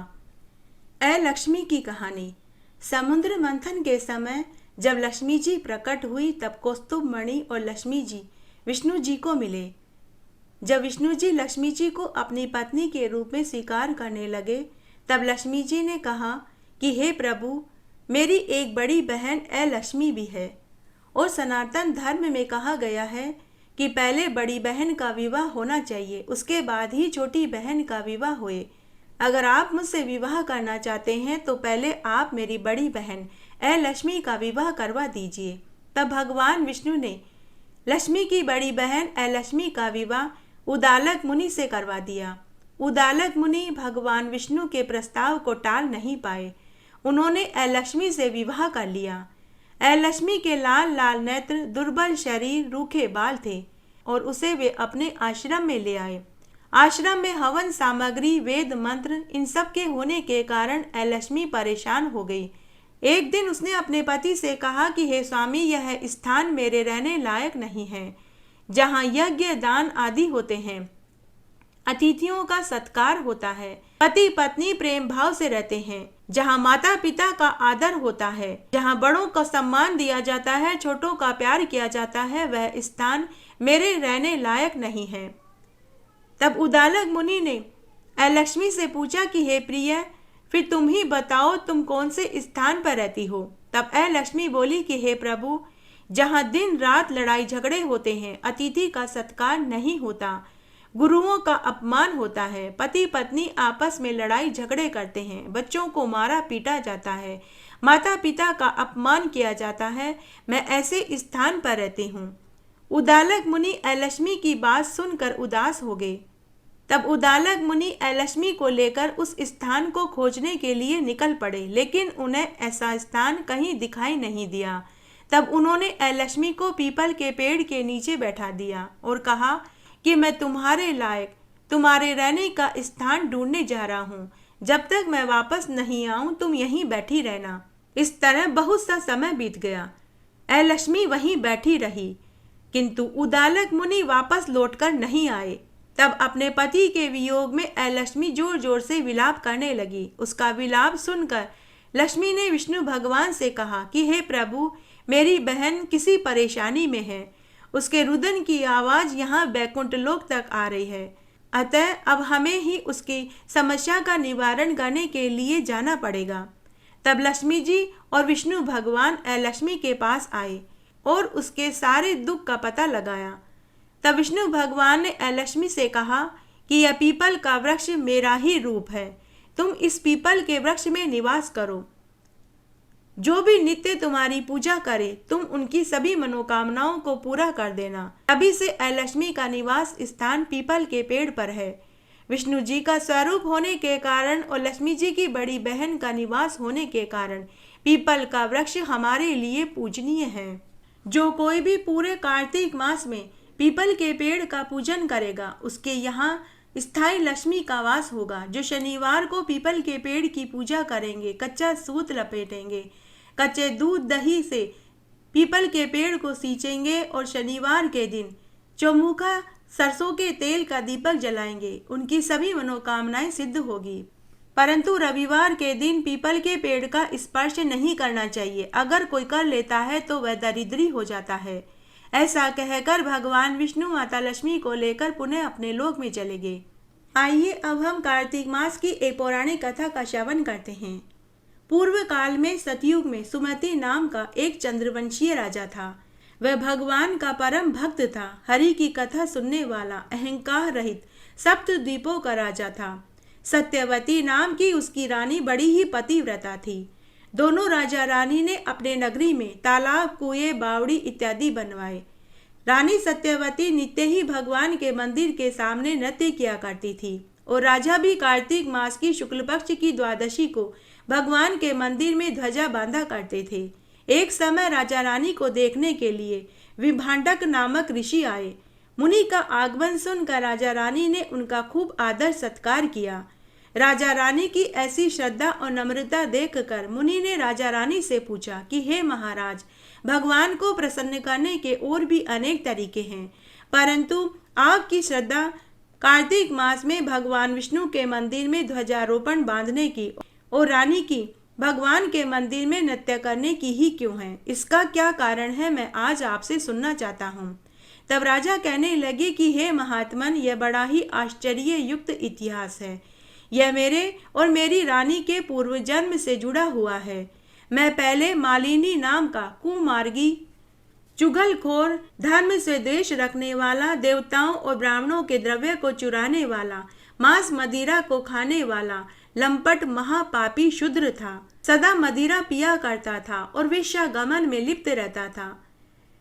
लक्ष्मी की कहानी। समुद्र मंथन के समय जब लक्ष्मी जी प्रकट हुई तब कौस्तुभ मणि और लक्ष्मी जी विष्णु जी को मिले। जब विष्णु जी लक्ष्मी जी को अपनी पत्नी के रूप में स्वीकार करने लगे तब लक्ष्मी जी ने कहा कि हे प्रभु, मेरी एक बड़ी बहन लक्ष्मी भी है और सनातन धर्म में कहा गया है कि पहले बड़ी बहन का विवाह होना चाहिए, उसके बाद ही छोटी बहन का विवाह होए। अगर आप मुझसे विवाह करना चाहते हैं तो पहले आप मेरी बड़ी बहन लक्ष्मी का विवाह करवा दीजिए। तब भगवान विष्णु ने लक्ष्मी की बड़ी बहन लक्ष्मी का विवाह उदालक मुनि से करवा दिया। उदालक मुनि भगवान विष्णु के प्रस्ताव को टाल नहीं पाए। उन्होंने लक्ष्मी से विवाह कर लिया। लक्ष्मी के लाल लाल नेत्र, दुर्बल शरीर, रूखे बाल थे और उसे वे अपने आश्रम में ले आए। आश्रम में हवन सामग्री, वेद मंत्र, इन सब के होने के कारण लक्ष्मी परेशान हो गई। एक दिन उसने अपने पति से कहा कि हे स्वामी, यह स्थान मेरे रहने लायक नहीं है, जहाँ यज्ञ दान आदि होते हैं, अतिथियों का सत्कार होता है, पति पत्नी प्रेम भाव से रहते हैं, जहाँ माता पिता का आदर होता है, जहाँ बड़ों का सम्मान दिया जाता है, छोटों का प्यार किया जाता है, वह स्थान मेरे रहने लायक नहीं है। तब उदालक मुनि ने लक्ष्मी से पूछा कि हे प्रिय, फिर तुम ही बताओ तुम कौन से स्थान पर रहती हो। तब लक्ष्मी बोली कि हे प्रभु, जहाँ दिन रात लड़ाई झगड़े होते हैं, अतिथि का सत्कार नहीं होता, गुरुओं का अपमान होता है, पति पत्नी आपस में लड़ाई झगड़े करते हैं, बच्चों को मारा पीटा जाता है, माता पिता का अपमान किया जाता है, मैं ऐसे स्थान पर रहती हूँ। उदालक मुनि लक्ष्मी की बात सुनकर उदास हो गए। तब उदालक मुनि लक्ष्मी को लेकर उस स्थान को खोजने के लिए निकल पड़े, लेकिन उन्हें ऐसा स्थान कहीं दिखाई नहीं दिया। तब उन्होंने लक्ष्मी को पीपल के पेड़ के नीचे बैठा दिया और कहा कि मैं तुम्हारे लायक तुम्हारे रहने का स्थान ढूंढने जा रहा हूँ। जब तक मैं वापस नहीं आऊं तुम यहीं बैठी रहना। इस तरह बहुत सा समय बीत गया। लक्ष्मी वहीं बैठी रही, किंतु उदालक मुनि वापस लौटकर नहीं आए। तब अपने पति के वियोग में लक्ष्मी जोर जोर से विलाप करने लगी। उसका विलाप सुनकर लक्ष्मी ने विष्णु भगवान से कहा कि हे प्रभु, मेरी बहन किसी परेशानी में है। उसके रुदन की आवाज यहाँ बैकुंठ लोक तक आ रही है, अतः अब हमें ही उसकी समस्या का निवारण करने के लिए जाना पड़ेगा। तब लक्ष्मी जी और विष्णु भगवान लक्ष्मी के पास आए और उसके सारे दुख का पता लगाया। तब विष्णु भगवान ने लक्ष्मी से कहा कि यह पीपल का वृक्ष मेरा ही रूप है, तुम इस पीपल के वृक्ष में निवास करो। जो भी नित्य तुम्हारी पूजा करे तुम उनकी सभी मनोकामनाओं को पूरा कर देना। तभी से लक्ष्मी का निवास स्थान पीपल के पेड़ पर है। विष्णु जी का स्वरूप होने के कारण और लक्ष्मी जी की बड़ी बहन का निवास होने के कारण पीपल का वृक्ष हमारे लिए पूजनीय है। जो कोई भी पूरे कार्तिक मास में पीपल के पेड़ का पूजन करेगा उसके यहाँ स्थायी लक्ष्मी का वास होगा। जो शनिवार को पीपल के पेड़ की पूजा करेंगे, कच्चा सूत लपेटेंगे, कच्चे दूध दही से पीपल के पेड़ को सींचेंगे और शनिवार के दिन चौमुखा सरसों के तेल का दीपक जलाएंगे, उनकी सभी मनोकामनाएं सिद्ध होगी। परंतु रविवार के दिन पीपल के पेड़ का स्पर्श नहीं करना चाहिए। अगर कोई कर लेता है तो वह दरिद्री हो जाता है। ऐसा कहकर भगवान विष्णु माता लक्ष्मी को लेकर पुनः अपने लोक में चले गए। आइए अब हम कार्तिक मास की एक पौराणिक कथा का श्रवण करते हैं। पूर्व काल में सतयुग में सुमति नाम का एक चंद्रवंशीय राजा था। वह भगवान का परम भक्त था, हरि की कथा सुनने वाला, अहंकार रहित, सप्त द्वीपों का राजा था। सत्यवती नाम की उसकी रानी बड़ी ही पतिव्रता थी। दोनों राजा रानी ने अपने नगरी में तालाब, कुएं, बावड़ी इत्यादि बनवाए। रानी सत्यवती नित्य ही भगवान के मंदिर के सामने नृत्य किया करती थी और राजा भी कार्तिक मास की शुक्ल पक्ष की द्वादशी को भगवान के मंदिर में ध्वजा बांधा करते थे। एक समय राजा रानी को देखने के लिए विभांडक नामक ऋषि आए। मुनि का आगमन सुनकर राजा रानी ने उनका खूब आदर सत्कार किया। राजा रानी की ऐसी श्रद्धा और नम्रता देखकर मुनि ने राजा रानी से पूछा कि हे महाराज, भगवान को प्रसन्न करने के और भी अनेक तरीके हैं, परंतु आपकी श्रद्धा कार्तिक मास में भगवान विष्णु के मंदिर में ध्वजारोपण बांधने की और रानी की भगवान के मंदिर में नृत्य करने की ही क्यों है? इसका क्या कारण है, मैं आज आपसे सुनना चाहता हूँ। तब राजा कहने लगे कि हे महात्मन, यह बड़ा ही आश्चर्य युक्त इतिहास है। यह मेरे और मेरी रानी के पूर्व जन्म से जुड़ा हुआ है। मैं पहले मालिनी नाम का कुमार्गी, चुगलखोर, धर्म से द्वेष रखने वाला, देवताओं और ब्राह्मणों के द्रव्य को चुराने वाला, मांस मदिरा को खाने वाला, लंपट महापापी शूद्र था। सदा मदिरा पिया करता था और वेश्यागमन में लिप्त रहता था।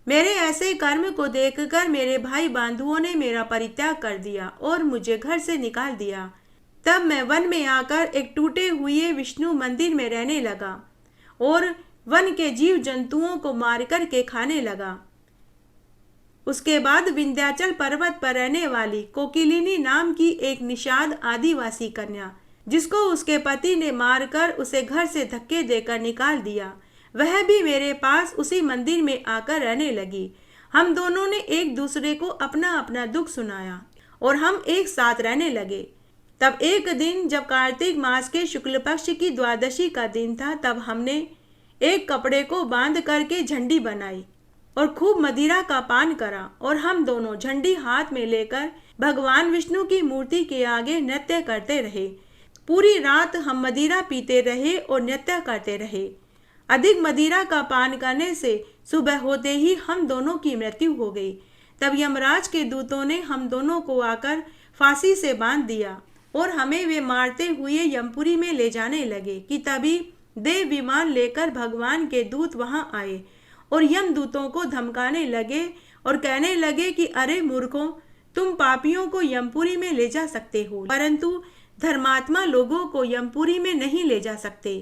मेरे ऐसे कर्म को देखकर मेरे भाई बंधुओं ने मेरा परित्याग कर दिया और मुझे घर से निकाल दिया। तब मैं वन में आकर एक टूटे हुए विष्णु मंदिर में रहने लगा और वन के जीव जंतुओं को मार कर के खाने लगा। उसके बाद विंध्याचल पर्वत पर रहने वाली कोकिलिनी नाम की एक निषाद आदिवासी कन्या, जिसको उसके पति ने मारकर उसे घर से धक्के देकर निकाल दिया, वह भी मेरे पास उसी मंदिर में आकर रहने लगी। हम दोनों ने एक दूसरे को अपना अपना दुख सुनाया और हम एक साथ रहने लगे। तब एक दिन जब कार्तिक मास के शुक्ल पक्ष की द्वादशी का दिन था, तब हमने एक कपड़े को बांध करके झंडी बनाई और खूब मदिरा का पान करा और हम दोनों झंडी हाथ में लेकर भगवान विष्णु की मूर्ति के आगे नृत्य करते रहे। पूरी रात हम मदिरा पीते रहे और नृत्य करते रहे। अधिक मदिरा का पान करने से सुबह होते ही हम दोनों की मृत्यु हो गई। तब यमराज के दूतों ने हम दोनों को आकर फांसी से बांध दिया और हमें वे मारते हुए यमपुरी में ले जाने लगे कि तभी देव विमान लेकर भगवान के दूत वहां आए और यमदूतों को धमकाने लगे और कहने लगे कि अरे मूर्खों, तुम पापियों को यमपुरी में ले जा सकते हो, परंतु धर्मात्मा लोगों को यमपुरी में नहीं ले जा सकते।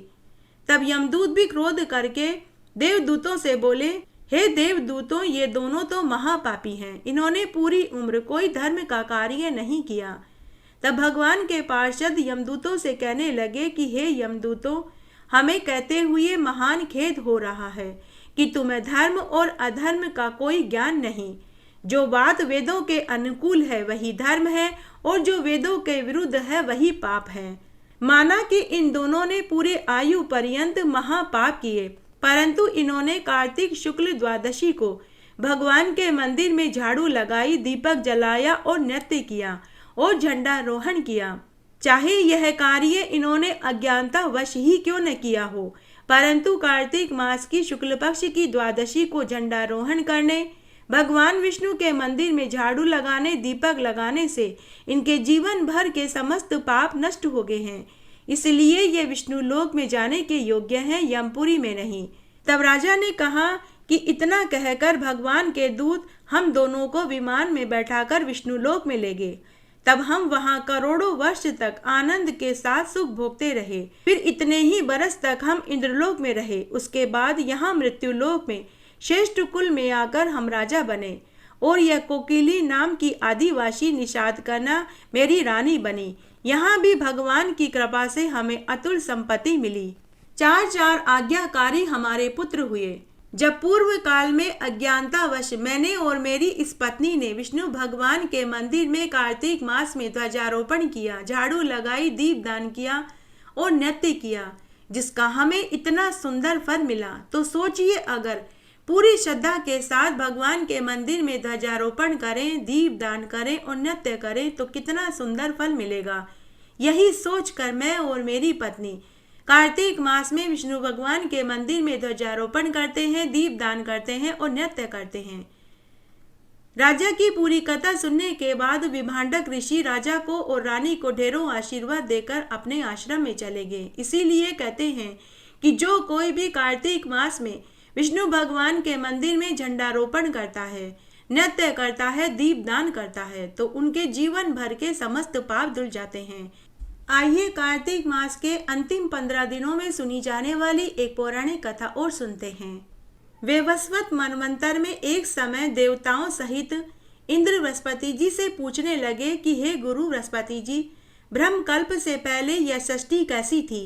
तब यमदूत भी क्रोध करके देवदूतों से बोले, हे देवदूतों, ये दोनों तो महापापी हैं, इन्होंने पूरी उम्र कोई धर्म का कार्य नहीं किया। तब भगवान के पार्षद यमदूतों से कहने लगे कि हे यमदूतों, हमें कहते हुए महान खेद हो रहा है कि तुम्हें धर्म और अधर्म का कोई ज्ञान नहीं। जो बात वेदों के अनुकूल है वही धर्म है और जो वेदों के विरुद्ध है वही पाप है। माना कि इन दोनों ने पूरे आयु पर्यंत महापाप किए, परंतु इन्होंने कार्तिक शुक्ल द्वादशी को भगवान के मंदिर में झाड़ू लगाई, दीपक जलाया और नृत्य किया और झंडारोहण किया। चाहे यह कार्य इन्होंने अज्ञानतावश ही क्यों न किया हो, परंतु कार्तिक मास की शुक्ल पक्ष की द्वादशी को झंडारोहण करने, भगवान विष्णु के मंदिर में झाड़ू लगाने, दीपक लगाने से इनके जीवन भर के समस्त पाप नष्ट हो गए हैं। इसलिए ये विष्णु लोक में जाने के योग्य हैं, यमपुरी में नहीं। तब राजा ने कहा कि इतना कहकर भगवान के दूत हम दोनों को विमान में बैठाकर विष्णु लोक में ले गए। तब हम वहां करोड़ों वर्ष तक आनंद के साथ सुख भोगते रहे। फिर इतने ही बरस तक हम इंद्रलोक में रहे। उसके बाद यहाँ मृत्युलोक में श्रेष्ठ कुल में आकर हम राजा बने और यह कोकिली नाम की आदिवासी निषाद करना मेरी रानी बनी। यहाँ भी भगवान की कृपा से हमें अतुल संपत्ति मिली। 4 आज्ञाकारी हमारे पुत्र हुए। जब पूर्व काल में अज्ञानतावश मैंने और मेरी इस पत्नी ने विष्णु भगवान के मंदिर में कार्तिक मास में ध्वजारोपण किया, झाड़ू लगाई, दीपदान किया और नृत्य किया, जिसका हमें इतना सुंदर फल मिला, तो सोचिए अगर पूरी श्रद्धा के साथ भगवान के मंदिर में ध्वजारोपण करें, दीपदान करें और नृत्य करें तो कितना सुंदर फल मिलेगा। यही सोचकर मैं और मेरी पत्नी कार्तिक मास में विष्णु भगवान के मंदिर में ध्वजारोपण करते हैं, दीपदान करते हैं और नृत्य करते हैं। राजा की पूरी कथा सुनने के बाद विभांडक ऋषि राजा को और रानी को ढेरों आशीर्वाद देकर अपने आश्रम में चले गए। इसीलिए कहते हैं कि जो कोई भी कार्तिक मास में विष्णु भगवान के मंदिर में झंडारोपण करता है, नृत्य करता है, दीपदान करता है, तो उनके जीवन भर के समस्त पाप धुल जाते हैं। आइए कार्तिक मास के अंतिम 15 दिनों में सुनी जाने वाली एक पौराणिक कथा और सुनते हैं। वैवस्वत मनवंतर में एक समय देवताओं सहित इंद्र बृहस्पति जी से पूछने लगे कि हे गुरु बृहस्पति जी, ब्रह्मकल्प से पहले यह सृष्टि कैसी थी?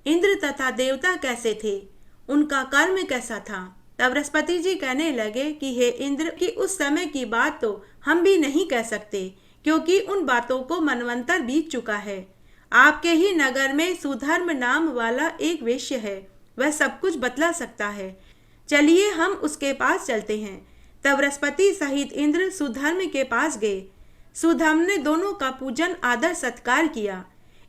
इंद्र तथा देवता कैसे थे? उनका कर्म कैसा था? तब बृहस्पति जी कहने लगे कि हे इंद्र, की उस समय की बात तो हम भी नहीं कह सकते, क्योंकि उन बातों को मनवंतर बीत चुका है। आपके ही नगर में सुधर्म नाम वाला एक वेश्य है, वह सब कुछ बतला सकता है। चलिए हम उसके पास चलते हैं। तब बृहस्पति सहित इंद्र सुधर्म के पास गए। सुधर्म ने दोनों का पूजन आदर सत्कार किया।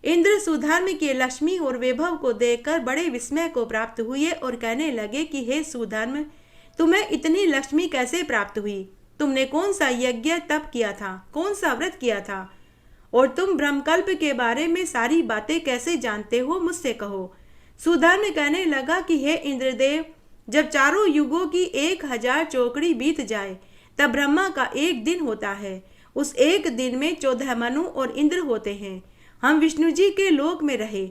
इंद्र सुधर्म के लक्ष्मी और वैभव को देखकर बड़े विस्मय को प्राप्त हुए और कहने लगे कि हे सुधर्म, तुम्हें इतनी लक्ष्मी कैसे प्राप्त हुई? तुमने कौन सा यज्ञ तप किया था? कौन सा व्रत किया था? और तुम ब्रह्मकल्प के बारे में सारी बातें कैसे जानते हो, मुझसे कहो। सुधर्म कहने लगा कि हे इंद्रदेव, जब चारों युगों की 1000 चौकड़ी बीत जाए तब ब्रह्मा का एक दिन होता है। उस एक दिन में 14 मनु और इंद्र होते हैं। हम विष्णु जी के लोक में रहे,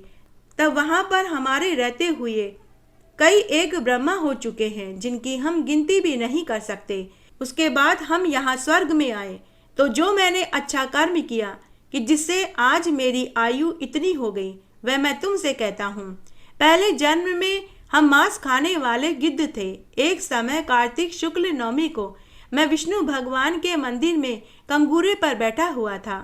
तब वहां पर हमारे रहते हुए कई एक ब्रह्मा हो चुके हैं, जिनकी हम गिनती भी नहीं कर सकते। उसके बाद हम यहाँ स्वर्ग में आए, तो जो मैंने अच्छा कर्म किया कि जिससे आज मेरी आयु इतनी हो गई, वह मैं तुमसे कहता हूँ। पहले जन्म में हम मांस खाने वाले गिद्ध थे। एक समय कार्तिक शुक्ल नवमी को मैं विष्णु भगवान के मंदिर में कंगूरे पर बैठा हुआ था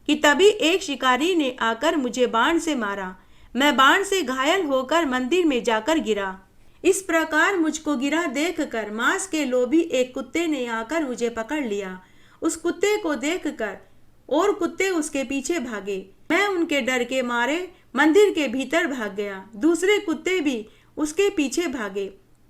कि तभी एक शिकारी ने आकर मुझे बाण से मारा। मैं बाण से घायल होकर मंदिर में जाकर गिरा। इस प्रकार मुझको गिरा देखकर मांस के लोभी एक कुत्ते ने आकर मुझे पकड़ लिया। उस कुत्ते को देखकर और कुत्ते उसके पीछे भागे। मैं उनके डर के मारे मंदिर के भीतर भाग गया। दूसरे कुत्ते भी उसके पीछे भागे।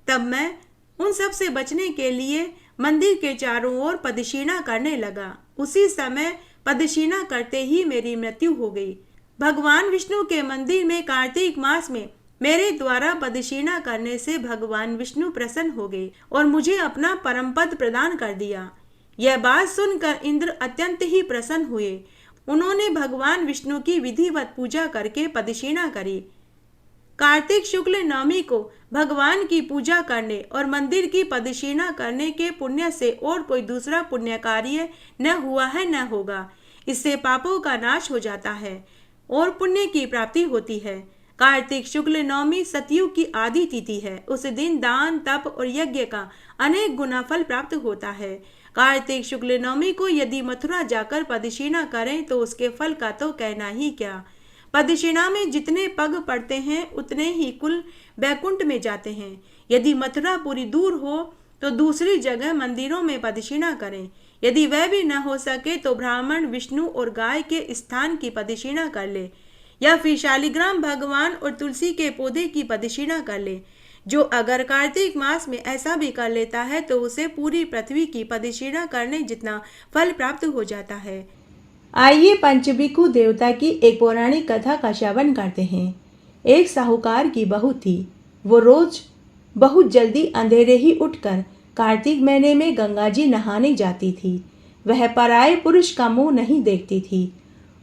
तब मैं उन सब से बचने के लिए मंदिर के चारों ओर पदक्षिणा करने लगा। उसी समय पदक्षिणा करते ही मेरी मृत्यु हो गई। भगवान विष्णु के मंदिर में कार्तिक मास में मेरे द्वारा पदक्षिणा करने से भगवान विष्णु प्रसन्न हो गए और मुझे अपना परम पद प्रदान कर दिया। यह बात सुनकर इंद्र अत्यंत ही प्रसन्न हुए। उन्होंने भगवान विष्णु की विधिवत पूजा करके पदक्षिणा करी। कार्तिक शुक्ल नवमी को भगवान की पूजा करने और मंदिर की पदक्षिणा करने के पुण्य से और कोई दूसरा पुण्य कार्य न हुआ है न होगा। इससे पापों का नाश हो जाता है और पुण्य की प्राप्ति होती है। कार्तिक शुक्ल नवमी सतयुग की आदि तिथि है। उस दिन दान, तप और यज्ञ का अनेक गुना फल प्राप्त होता है। कार्तिक शुक्ल नवमी को यदि मथुरा जाकर पदक्षिणा करें तो उसके फल का तो कहना ही क्या। पदक्षिणा में जितने पग पड़ते हैं उतने ही कुल बैकुंठ में जाते हैं। यदि मथुरा पूरी दूर हो तो दूसरी जगह मंदिरों में पदक्षिणा करें। यदि वह भी न हो सके तो ब्राह्मण, विष्णु और गाय के स्थान की पदक्षिणा कर ले, या फिर शालिग्राम भगवान और तुलसी के पौधे की पदक्षिणा कर ले। जो अगर कार्तिक मास में ऐसा भी कर लेता है तो उसे पूरी पृथ्वी की पदक्षिणा करने जितना फल प्राप्त हो जाता है। आइए पंचबिखु देवता की एक पौराणिक कथा का श्रवण करते हैं। एक साहूकार की बहू थी। वो रोज बहुत जल्दी अंधेरे ही उठकर कार्तिक महीने में गंगा जी नहाने जाती थी। वह पराये पुरुष का मुंह नहीं देखती थी।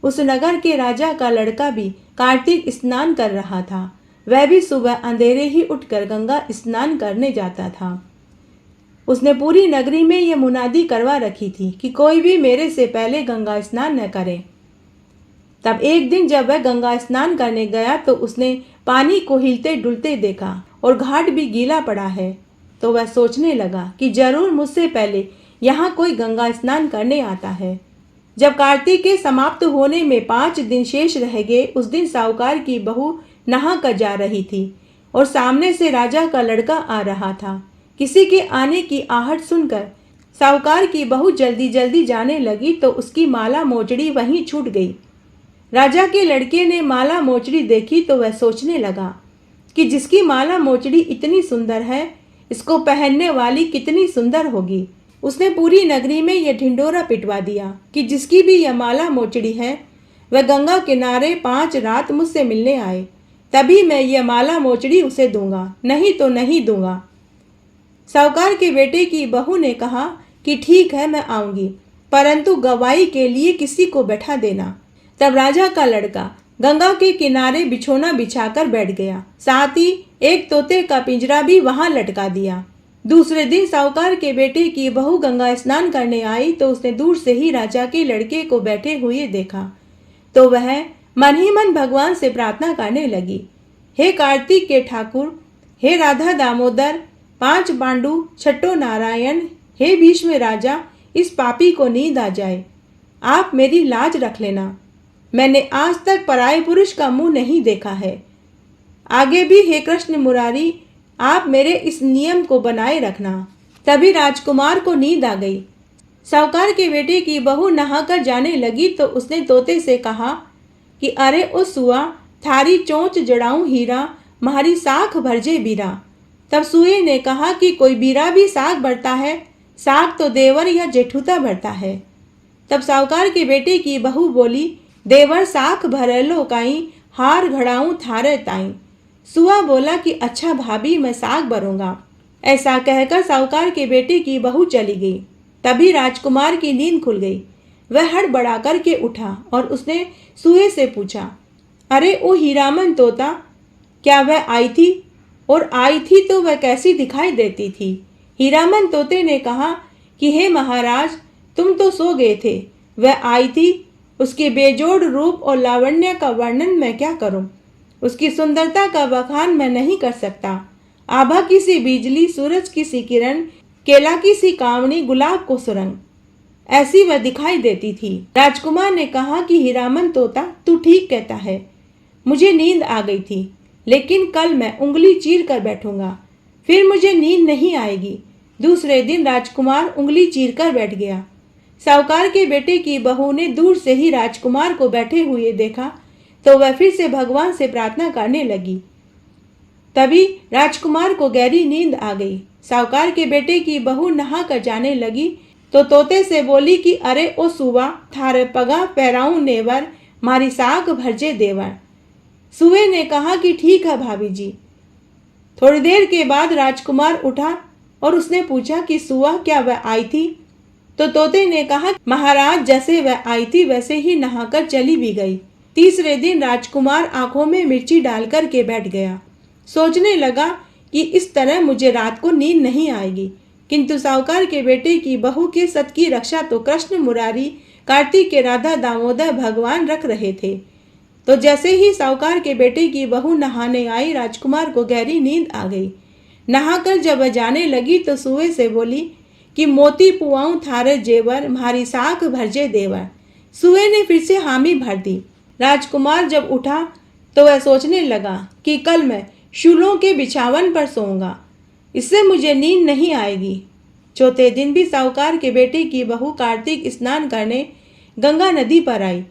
उस नगर के राजा का लड़का भी कार्तिक स्नान कर रहा था। वह भी सुबह अंधेरे ही उठकर गंगा स्नान करने जाता था। उसने पूरी नगरी में यह मुनादी करवा रखी थी कि कोई भी मेरे से पहले गंगा स्नान न करे। तब एक दिन जब वह गंगा स्नान करने गया तो उसने पानी को हिलते डुलते देखा और घाट भी गीला पड़ा है। तो वह सोचने लगा कि जरूर मुझसे पहले यहाँ कोई गंगा स्नान करने आता है। जब कार्तिक के समाप्त होने में 5 दिन शेष रह गए, उस दिन साहूकार की बहू नहा कर जा रही थी और सामने से राजा का लड़का आ रहा था। किसी के आने की आहट सुनकर साहूकार की बहू जल्दी जल्दी जाने लगी तो उसकी माला मोचड़ी वहीं छूट गई। राजा के लड़के ने माला मोचड़ी देखी तो वह सोचने लगा कि जिसकी माला मोचड़ी इतनी सुंदर है, इसको पहनने वाली कितनी सुंदर होगी। उसने पूरी नगरी में यह ढिंडोरा पिटवा दिया कि जिसकी भी यह माला मोचड़ी है वह गंगा किनारे 5 रात मुझसे मिलने आए, तभी मैं यह माला मोचड़ी उसे दूंगा, नहीं तो नहीं दूंगा। साहूकार के बेटे की बहू ने कहा कि ठीक है, मैं आऊंगी, परंतु गवाही के लिए किसी को बैठा देना। तब राजा का लड़का गंगा के किनारे बिछोना बिछाकर बैठ गया। साथ ही एक तोते का पिंजरा भी वहां लटका दिया। दूसरे दिन साहूकार के बेटे की बहू गंगा स्नान करने आई तो उसने दूर से ही राजा के लड़के को बैठे हुए देखा तो वह मन ही मन भगवान से प्रार्थना करने लगी, हे कार्तिक के ठाकुर, हे राधा दामोदर, 5 पांडु, छठो नारायण, हे भीष्म राजा, इस पापी को नींद आ जाए, आप मेरी लाज रख लेना। मैंने आज तक पराये पुरुष का मुंह नहीं देखा है। आगे भी हे कृष्ण मुरारी, आप मेरे इस नियम को बनाए रखना। तभी राजकुमार को नींद आ गई। साहूकार के बेटे की बहू नहाकर जाने लगी तो उसने तोते से कहा कि अरे ओ सुआ, थारी चोंच जड़ाऊं हीरा, म्हारी साख भरजे बीरा। तब सुए ने कहा कि कोई बीरा भी साख भरता है, साख तो देवर या जेठूता भरता है। तब साहूकार के बेटे की बहू बोली, देवर साख भरेलो काई, हार घड़ाऊं थारे ताई। सुआ बोला कि अच्छा भाभी, मैं साग भरूंगा। ऐसा कहकर साहूकार के बेटे की बहू चली गई। तभी राजकुमार की नींद खुल गई। वह हड़बड़ा करके उठा और उसने सुए से पूछा, अरे ओ हीरामन तोता, क्या वह आई थी? और आई थी तो वह कैसी दिखाई देती थी? हीरामन तोते ने कहा कि हे महाराज, तुम तो सो गए थे, वह आई थी। उसके बेजोड़ रूप और लावण्य का वर्णन मैं क्या करूं? उसकी सुंदरता का बखान मैं नहीं कर सकता। आभा की सी बिजली, सूरज की सी किरण, केला की सी कामनी, गुलाब को सुरंग, ऐसी वह दिखाई देती थी। राजकुमार ने कहा कि हीरामन तोता, तू ठीक कहता है, मुझे नींद आ गई थी, लेकिन कल मैं उंगली चीर कर बैठूंगा, फिर मुझे नींद नहीं आएगी। दूसरे दिन राजकुमार उंगली चीर कर बैठ गया। साहूकार के बेटे की बहू ने दूर से ही राजकुमार को बैठे हुए देखा तो वह फिर से भगवान से प्रार्थना करने लगी। तभी राजकुमार को गहरी नींद आ गई। साहूकार के बेटे की बहू नहा कर जाने लगी तो तोते से बोली कि अरे ओ सुवा, थारे पगा पैराऊं नेवर, मारी साग भरजे देवर। सुवे ने कहा कि ठीक है भाभी जी। थोड़ी देर के बाद राजकुमार उठा और उसने पूछा कि सुवा, क्या वह आई थी? तो तोते ने कहा, महाराज जैसे वह आई थी वैसे ही नहाकर चली भी गई। तीसरे दिन राजकुमार आंखों में मिर्ची डालकर के बैठ गया। सोचने लगा कि इस तरह मुझे रात को नींद नहीं आएगी, किंतु साहूकार के बेटे की बहू के सत की रक्षा तो कृष्ण मुरारी, कार्तिक के राधा दामोदर भगवान रख रहे थे। तो जैसे ही साहूकार के बेटे की बहू नहाने आई, राजकुमार को गहरी नींद आ गई। नहाकर जब वह जाने लगी तो सुए से बोली कि मोती पुआऊं थारे जेवर, म्हारी साख भरजे देवर। सुए ने फिर से हामी भर दी। राजकुमार जब उठा तो वह सोचने लगा कि कल मैं शूलों के बिछावन पर सोऊंगा, इससे मुझे नींद नहीं आएगी। चौथे दिन भी साहूकार के बेटे की बहू कार्तिक स्नान करने गंगा नदी पर आई।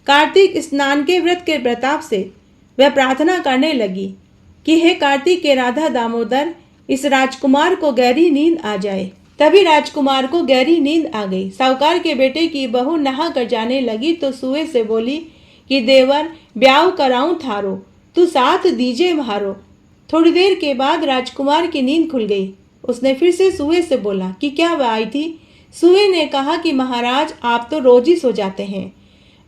कार्तिक स्नान के व्रत के प्रताप से वह प्रार्थना करने लगी कि हे कार्तिक के राधा दामोदर, इस राजकुमार को गहरी नींद आ जाए। तभी राजकुमार को गहरी नींद आ गई। साहूकार के बेटे की बहू नहा कर जाने लगी तो सुए से बोली कि देवर, ब्याह कराऊं थारो, तू साथ दीजे म्हारो। थोड़ी देर के बाद राजकुमार की नींद खुल गई। उसने फिर से सुए से बोला कि क्या वह आई थी? सुए ने कहा कि महाराज आप तो रोज ही सो जाते हैं।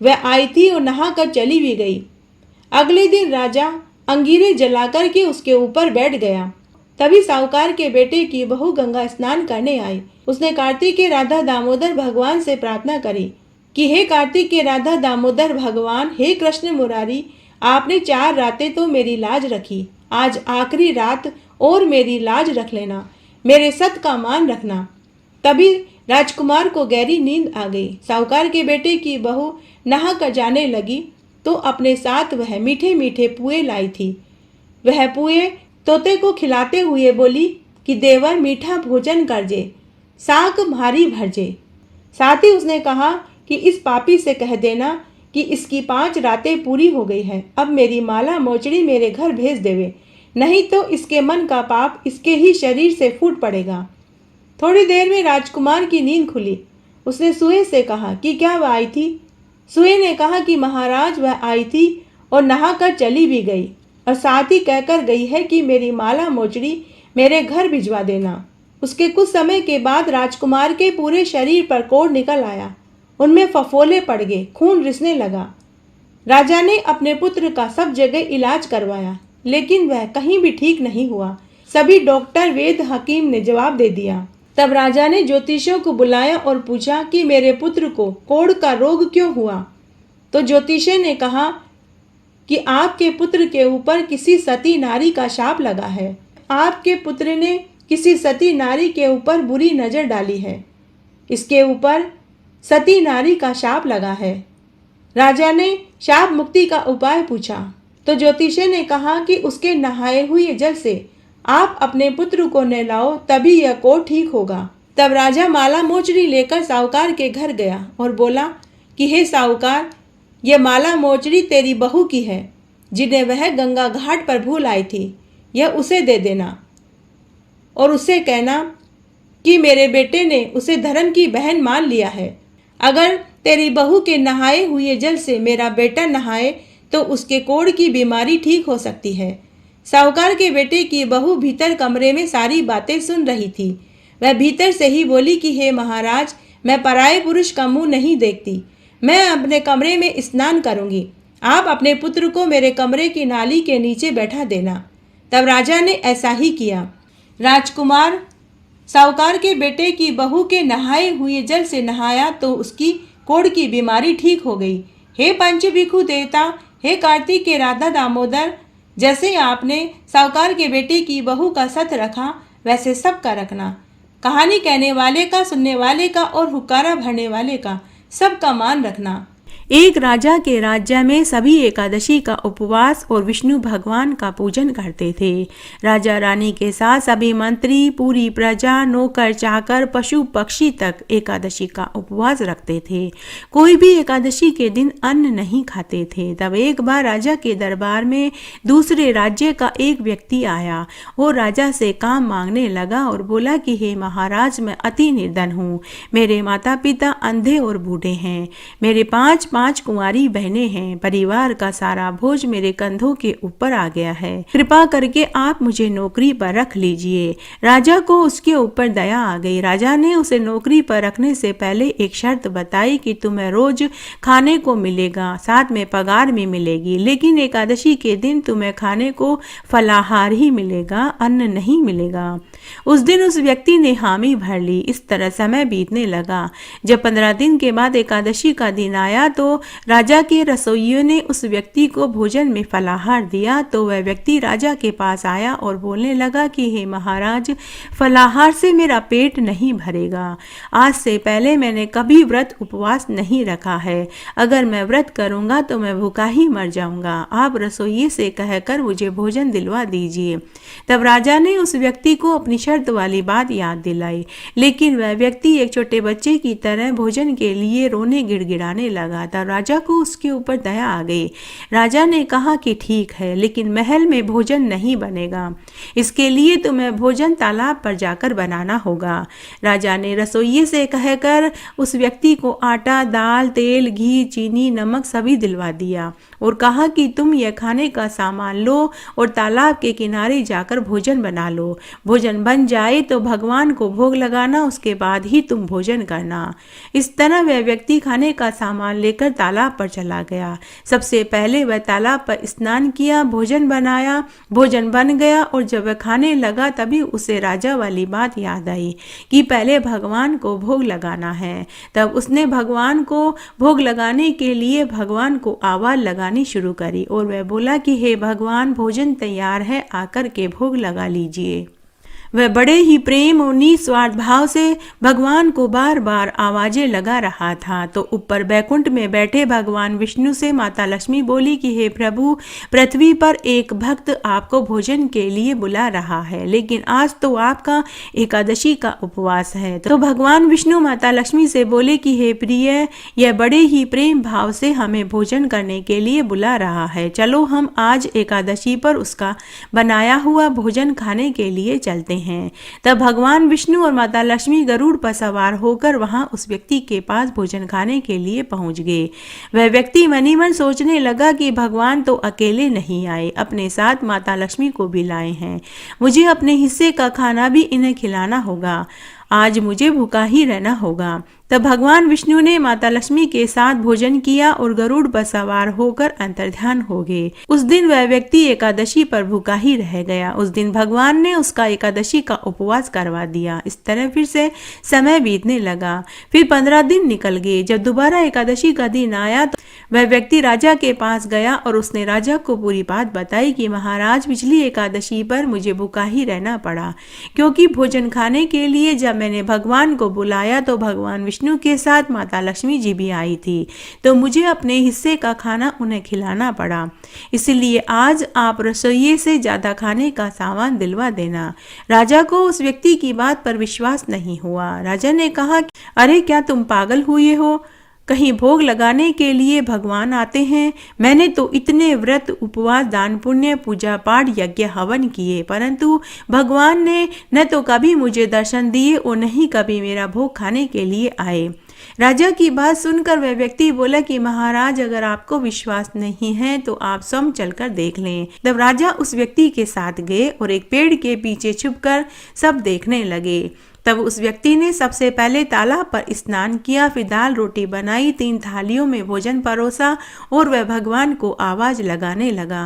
वह आई थी और नहा कर चली भी गई। अगले दिन राजा अंगीरे जलाकर के उसके ऊपर बैठ गया। तभी साहूकार के बेटे की बहू गंगा स्नान करने आई। उसने कार्तिक के राधा दामोदर भगवान से प्रार्थना करी कि हे कार्तिक के राधा दामोदर भगवान, हे कृष्ण मुरारी, आपने 4 रातें तो मेरी लाज रखी, आज आखिरी रात और मेरी लाज रख लेना, मेरे सत का मान रखना। तभी राजकुमार को गहरी नींद आ गई। साहूकार के बेटे की बहू नहा कर जाने लगी तो अपने साथ वह मीठे मीठे पुए लाई थी। वह पुए तोते को खिलाते हुए बोली कि देवर मीठा भोजन करजे, साग भारी भरजे। साथ ही उसने कहा कि इस पापी से कह देना कि इसकी 5 रातें पूरी हो गई है, अब मेरी माला मोचड़ी मेरे घर भेज देवे, नहीं तो इसके मन का पाप इसके ही शरीर से फूट पड़ेगा। थोड़ी देर में राजकुमार की नींद खुली। उसने सुए से कहा कि क्या वह आई थी? सुए ने कहा कि महाराज वह आई थी और नहाकर चली भी गई और साथ ही कहकर गई है कि मेरी माला मोचड़ी मेरे घर भिजवा देना। उसके कुछ समय के बाद राजकुमार के पूरे शरीर पर कोढ़ निकल आया, उनमें फफोले पड़ गए, खून रिसने लगा। राजा ने अपने पुत्र का सब जगह इलाज करवाया, लेकिन वह कहीं भी ठीक नहीं हुआ। सभी डॉक्टर, वेद, हकीम ने जवाब दे दिया। तब राजा ने ज्योतिषियों को बुलाया और पूछा कि मेरे पुत्र को कोढ़ का रोग क्यों हुआ? तो ज्योतिषी ने कहा कि आपके पुत्र के ऊपर किसी सती नारी का शाप लगा है। आपके पुत्र ने किसी सती नारी के ऊपर बुरी नजर डाली है, इसके ऊपर सती नारी का शाप लगा है। राजा ने शाप मुक्ति का उपाय पूछा तो ज्योतिषी ने कहा कि उसके नहाए हुए जल से आप अपने पुत्र को नहलाओ, तभी यह कोढ़ ठीक होगा। तब राजा माला मोचड़ी लेकर साहूकार के घर गया और बोला कि हे साहूकार, यह माला मोचड़ी तेरी बहू की है, जिन्हें वह गंगा घाट पर भूल आई थी, यह उसे दे देना और उससे कहना कि मेरे बेटे ने उसे धर्म की बहन मान लिया है। अगर तेरी बहू के नहाए हुए जल से मेरा बेटा नहाए तो उसके कोढ़ की बीमारी ठीक हो सकती है। साहूकार के बेटे की बहू भीतर कमरे में सारी बातें सुन रही थी। वह भीतर से ही बोली कि हे महाराज, मैं पराये पुरुष का मुंह नहीं देखती, मैं अपने कमरे में स्नान करूंगी, आप अपने पुत्र को मेरे कमरे की नाली के नीचे बैठा देना। तब राजा ने ऐसा ही किया। राजकुमार साहूकार के बेटे की बहू के नहाए हुए जल से नहाया तो उसकी कोढ़ की बीमारी ठीक हो गई। हे पंच भिखु देवता, हे कार्तिक के राधा दामोदर, जैसे आपने साहूकार के बेटे की बहू का सत रखा वैसे सबका रखना। कहानी कहने वाले का, सुनने वाले का और हुक्कारा भरने वाले का सबका मान रखना। एक राजा के राज्य में सभी एकादशी का उपवास और विष्णु भगवान का पूजन करते थे। राजा रानी के साथ सभी मंत्री, पूरी प्रजा, नौकर चाकर, पशु पक्षी तक एकादशी का उपवास रखते थे। कोई भी एकादशी के दिन अन्न नहीं खाते थे। तब एक बार राजा के दरबार में दूसरे राज्य का एक व्यक्ति आया और राजा से काम मांगने लगा और बोला कि हे महाराज, मैं अति निर्धन हूँ। मेरे माता पिता अंधे और बूढ़े हैं। मेरे पांच कुंवारी बहनें हैं। परिवार का सारा बोझ मेरे कंधों के ऊपर आ गया है। कृपा करके आप मुझे नौकरी पर रख लीजिए। राजा को उसके ऊपर दया आ गई। राजा ने उसे नौकरी पर रखने से पहले एक शर्त बताई कि तुम्हें रोज खाने को मिलेगा, साथ में पगार भी मिलेगी, लेकिन एकादशी के दिन तुम्हें खाने को फलाहार ही मिलेगा, अन्न नहीं मिलेगा। उस दिन उस व्यक्ति ने हामी भर ली। इस तरह समय बीतने लगा। जब 15 दिन के बाद एकादशी का दिन आया तो राजा के रसोइयों ने उस व्यक्ति को भोजन में फलाहार दिया। तो वह व्यक्ति राजा के पास आया और बोलने लगा कि हे महाराज, फलाहार से मेरा पेट नहीं भरेगा। आज से पहले मैंने कभी व्रत उपवास नहीं रखा है। अगर मैं व्रत करूंगा तो मैं भूखा ही मर जाऊंगा। आप रसोइये से कहकर मुझे भोजन दिलवा दीजिए। तब राजा ने उस व्यक्ति को अपनी शर्त वाली बात याद दिलाई, लेकिन वह व्यक्ति एक छोटे बच्चे की तरह भोजन के लिए रोने गिड़गिड़ाने लगा। तब राजा को उसके ऊपर दया आ गई। राजा ने कहा कि ठीक है, लेकिन महल में भोजन नहीं बनेगा। इसके लिए तुम्हें भोजन तालाब पर जाकर बनाना होगा। राजा ने रसोइये से कहकर उस व्यक्ति को आटा, दाल, तेल, घी, चीनी, नमक सभी दिलवा दिया और कहा कि तुम यह खाने का सामान लो और तालाब के किनारे जाकर भोजन बना लो। भोजन बन जाए तो भगवान को भोग लगाना, उसके बाद ही तुम भोजन करना। इस तरह वह व्यक्ति खाने का सामान लेकर तालाब पर चला गया। सबसे पहले वह तालाब पर स्नान किया, भोजन बनाया, भोजन बन गया और जब वह खाने लगा तभी उसे राजा वाली बात याद आई कि पहले भगवान को भोग लगाना है। तब उसने भगवान को भोग लगाने के लिए भगवान को आवाज लगानी शुरू करी और वह बोला कि हे भगवान, भोजन तैयार है, आकर के भोग लगा लीजिए। वह बड़े ही प्रेम और निस्वार्थ भाव से भगवान को बार बार आवाजें लगा रहा था। तो ऊपर बैकुंठ में बैठे भगवान विष्णु से माता लक्ष्मी बोली कि हे प्रभु, पृथ्वी पर एक भक्त आपको भोजन के लिए बुला रहा है, लेकिन आज तो आपका एकादशी का उपवास है। तो भगवान विष्णु माता लक्ष्मी से बोले कि हे प्रिय, यह बड़े ही प्रेम भाव से हमें भोजन करने के लिए बुला रहा है। चलो हम आज एकादशी पर उसका बनाया हुआ भोजन खाने के लिए चलते हैं। तब भगवान विष्णु और माता लक्ष्मी गरुड़ पर सवार होकर वहां उस व्यक्ति के पास भोजन खाने के लिए पहुंच गए। वह व्यक्ति मनी मन सोचने लगा कि भगवान तो अकेले नहीं आए, अपने साथ माता लक्ष्मी को भी लाए हैं। मुझे अपने हिस्से का खाना भी इन्हें खिलाना होगा। आज मुझे भूखा ही रहना होगा। तब भगवान विष्णु ने माता लक्ष्मी के साथ भोजन किया और गरुड़ पर सवार होकर अंतर्ध्यान हो गए। उस दिन वह व्यक्ति एकादशी पर भूखा ही रह गया। उस दिन भगवान ने उसका एकादशी का उपवास करवा दिया। इस तरह फिर से समय बीतने लगा। फिर 15 दिन निकल गए। जब दोबारा एकादशी का दिन आया तो वह व्यक्ति राजा के पास गया और उसने राजा को पूरी बात बताई कि महाराज, पिछली एकादशी पर मुझे भूखा ही रहना पड़ा, क्योंकि भोजन खाने के लिए जब मैंने भगवान को बुलाया तो भगवान विष्णु के साथ माता लक्ष्मी जी भी आई थी, तो मुझे अपने हिस्से का खाना उन्हें खिलाना पड़ा। इसलिए आज आप रसोइये से ज्यादा खाने का सामान दिलवा देना। राजा को उस व्यक्ति की बात पर विश्वास नहीं हुआ। राजा ने कहा, अरे क्या तुम पागल हुए हो? कहीं भोग लगाने के लिए भगवान आते हैं? मैंने तो इतने व्रत, उपवास, दान पुण्य, पूजा पाठ, यज्ञ हवन किए, परंतु भगवान ने न तो कभी मुझे दर्शन दिए और न ही कभी मेरा भोग खाने के लिए आए। राजा की बात सुनकर वह व्यक्ति बोला कि महाराज, अगर आपको विश्वास नहीं है तो आप स्वयं चलकर देख लें। तब राजा उस व्यक्ति के साथ गए और एक पेड़ के पीछे छुपकर सब देखने लगे। तब उस व्यक्ति ने सबसे पहले तालाब पर स्नान किया, फिर दाल रोटी बनाई, 3 थालियों में भोजन परोसा और वह भगवान को आवाज लगाने लगा।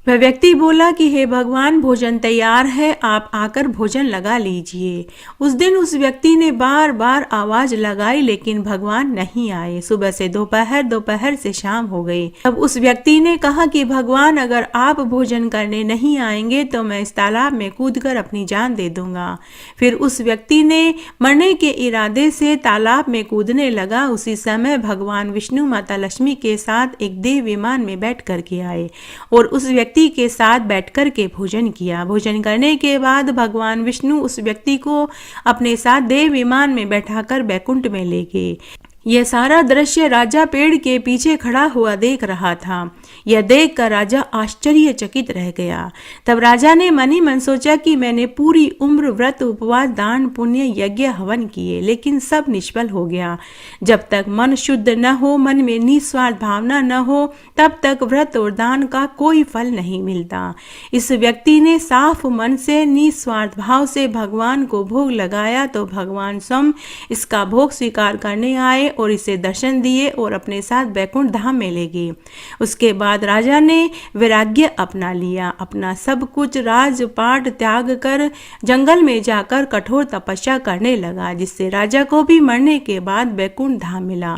वह व्यक्ति बोला कि हे भगवान, भोजन तैयार है, आप आकर भोजन लगा लीजिए। उस दिन उस व्यक्ति ने बार बार आवाज लगाई लेकिन भगवान नहीं आए। सुबह से दोपहर, दोपहर से शाम हो गई। तब उस व्यक्ति ने कहा कि भगवान, अगर आप भोजन करने नहीं आएंगे तो मैं इस तालाब में कूदकर अपनी जान दे दूंगा। फिर उस व्यक्ति ने मरने के इरादे से तालाब में कूदने लगा। उसी समय भगवान विष्णु माता लक्ष्मी के साथ एक देव विमान में बैठ कर के आए और उस व्यक्ति के साथ बैठकर के भोजन किया। भोजन करने के बाद भगवान विष्णु उस व्यक्ति को अपने साथ देव विमान में बैठाकर बैकुंठ में ले गए। यह सारा दृश्य राजा पेड़ के पीछे खड़ा हुआ देख रहा था। यह देखकर राजा आश्चर्यचकित रह गया। तब राजा ने मन ही मन सोचा कि मैंने पूरी उम्र व्रत, उपवास, दान, पुण्य, यज्ञ, हवन किए, लेकिन सब निष्फल हो गया। जब तक मन शुद्ध न हो, मन में निस्वार्थ भावना न हो, तब तक व्रत और दान का कोई फल नहीं मिलता। इस व्यक्ति ने साफ मन से, निस्वार्थ भाव से भगवान को भोग लगाया तो भगवान स्वयं इसका भोग स्वीकार करने आए और इसे दर्शन दिए और अपने साथ बैकुंठ धाम में ले गए। उसके बाद राजा ने वैराग्य अपना लिया। अपना सब कुछ राजपाट त्याग कर जंगल में जाकर कठोर तपस्या करने लगा, जिससे राजा को भी मरने के बाद बैकुंठ धाम मिला।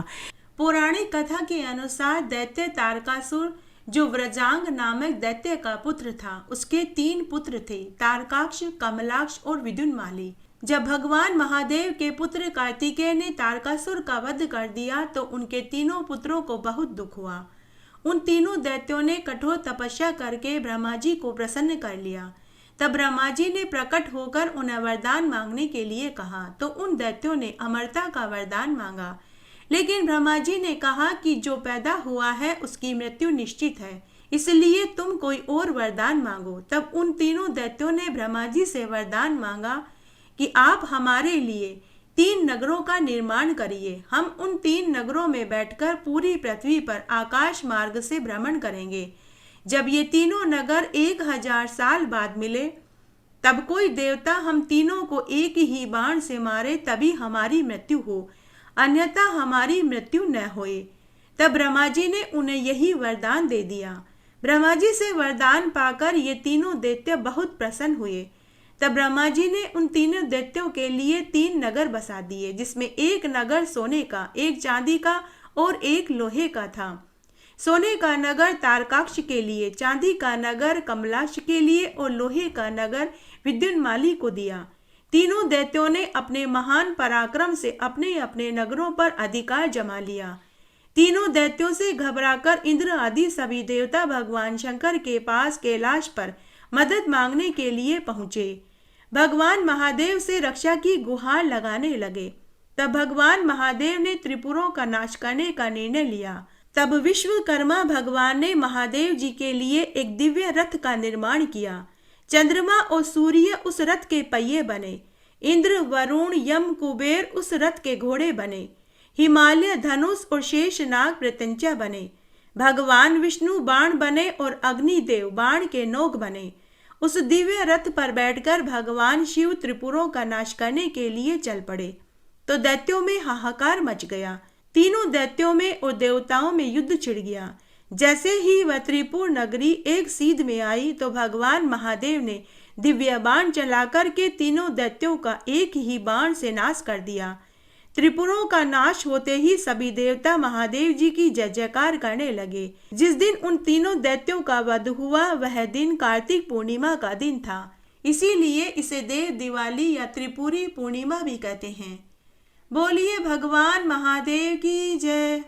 पौराणिक कथा के अनुसार दैत्य तारकासुर, जो व्रजांग नामक दैत्य का पुत्र था, उसके 3 पुत्र थे, तारकाक्ष, कमलाक्ष और विद्युन्माली। जब भगवान महादेव के पुत्र कार्तिकेय ने तारकासुर का वध कर दिया तो उनके तीनों पुत्रों को बहुत दुख हुआ। उन तीनों दैत्यों ने कठोर तपस्या करके ब्रह्मा जी को प्रसन्न कर लिया। तब ब्रह्मा जी ने प्रकट होकर उन्हें वरदान मांगने के लिए कहा तो उन दैत्यों ने अमरता का वरदान मांगा। लेकिन ब्रह्मा जी ने कहा कि जो पैदा हुआ है उसकी मृत्यु निश्चित है, इसलिए तुम कोई और वरदान मांगो। तब उन तीनों दैत्यों ने ब्रह्मा जी से वरदान मांगा कि आप हमारे लिए 3 नगरों का निर्माण करिए। हम उन 3 नगरों में बैठकर पूरी पृथ्वी पर आकाश मार्ग से भ्रमण करेंगे। जब ये तीनों नगर 1000 साल बाद मिले तब कोई देवता हम तीनों को एक ही बाण से मारे तभी हमारी मृत्यु हो, अन्यथा हमारी मृत्यु न होए। तब ब्रह्मा जी ने उन्हें यही वरदान दे दिया। ब्रह्मा जी से वरदान पाकर ये तीनों दैत्य बहुत प्रसन्न हुए। तब ब्रह्मा जी ने उन तीनों दैत्यों के लिए 3 नगर बसा दिए, जिसमें एक नगर सोने का, एक चांदी का और एक लोहे का था। सोने का नगर तारकाक्ष के लिए, चांदी का नगर कमलाक्ष के लिए और लोहे का नगर विद्युन्माली को दिया। तीनों दैत्यों ने अपने महान पराक्रम से अपने अपने नगरों पर अधिकार जमा लिया। तीनों दैत्यों से घबराकर इंद्र आदि सभी देवता भगवान शंकर के पास कैलाश पर मदद मांगने के लिए पहुंचे। भगवान महादेव से रक्षा की गुहार लगाने लगे। तब भगवान महादेव ने त्रिपुरों का नाश करने का निर्णय लिया। तब विश्वकर्मा भगवान ने महादेव जी के लिए एक दिव्य रथ का निर्माण किया। चंद्रमा और सूर्य उस रथ के पहिए बने। इंद्र, वरुण, यम, कुबेर उस रथ के घोड़े बने। हिमालय धनुष और शेषनाग प्रत्यंचा बने। भगवान विष्णु बाण बने और अग्निदेव बाण के नोक बने। उस दिव्य रथ पर बैठकर भगवान शिव त्रिपुरों का नाश करने के लिए चल पड़े तो दैत्यों में हाहाकार मच गया। तीनों दैत्यों में और देवताओं में युद्ध छिड़ गया। जैसे ही वह त्रिपुर नगरी एक सीध में आई तो भगवान महादेव ने दिव्य बाण चलाकर के तीनों दैत्यों का एक ही बाण से नाश कर दिया। त्रिपुरों का नाश होते ही सभी देवता महादेव जी की जय जयकार करने लगे। जिस दिन उन तीनों दैत्यों का वध हुआ वह दिन कार्तिक पूर्णिमा का दिन था, इसीलिए इसे देव दिवाली या त्रिपुरी पूर्णिमा भी कहते हैं। बोलिए भगवान महादेव की जय।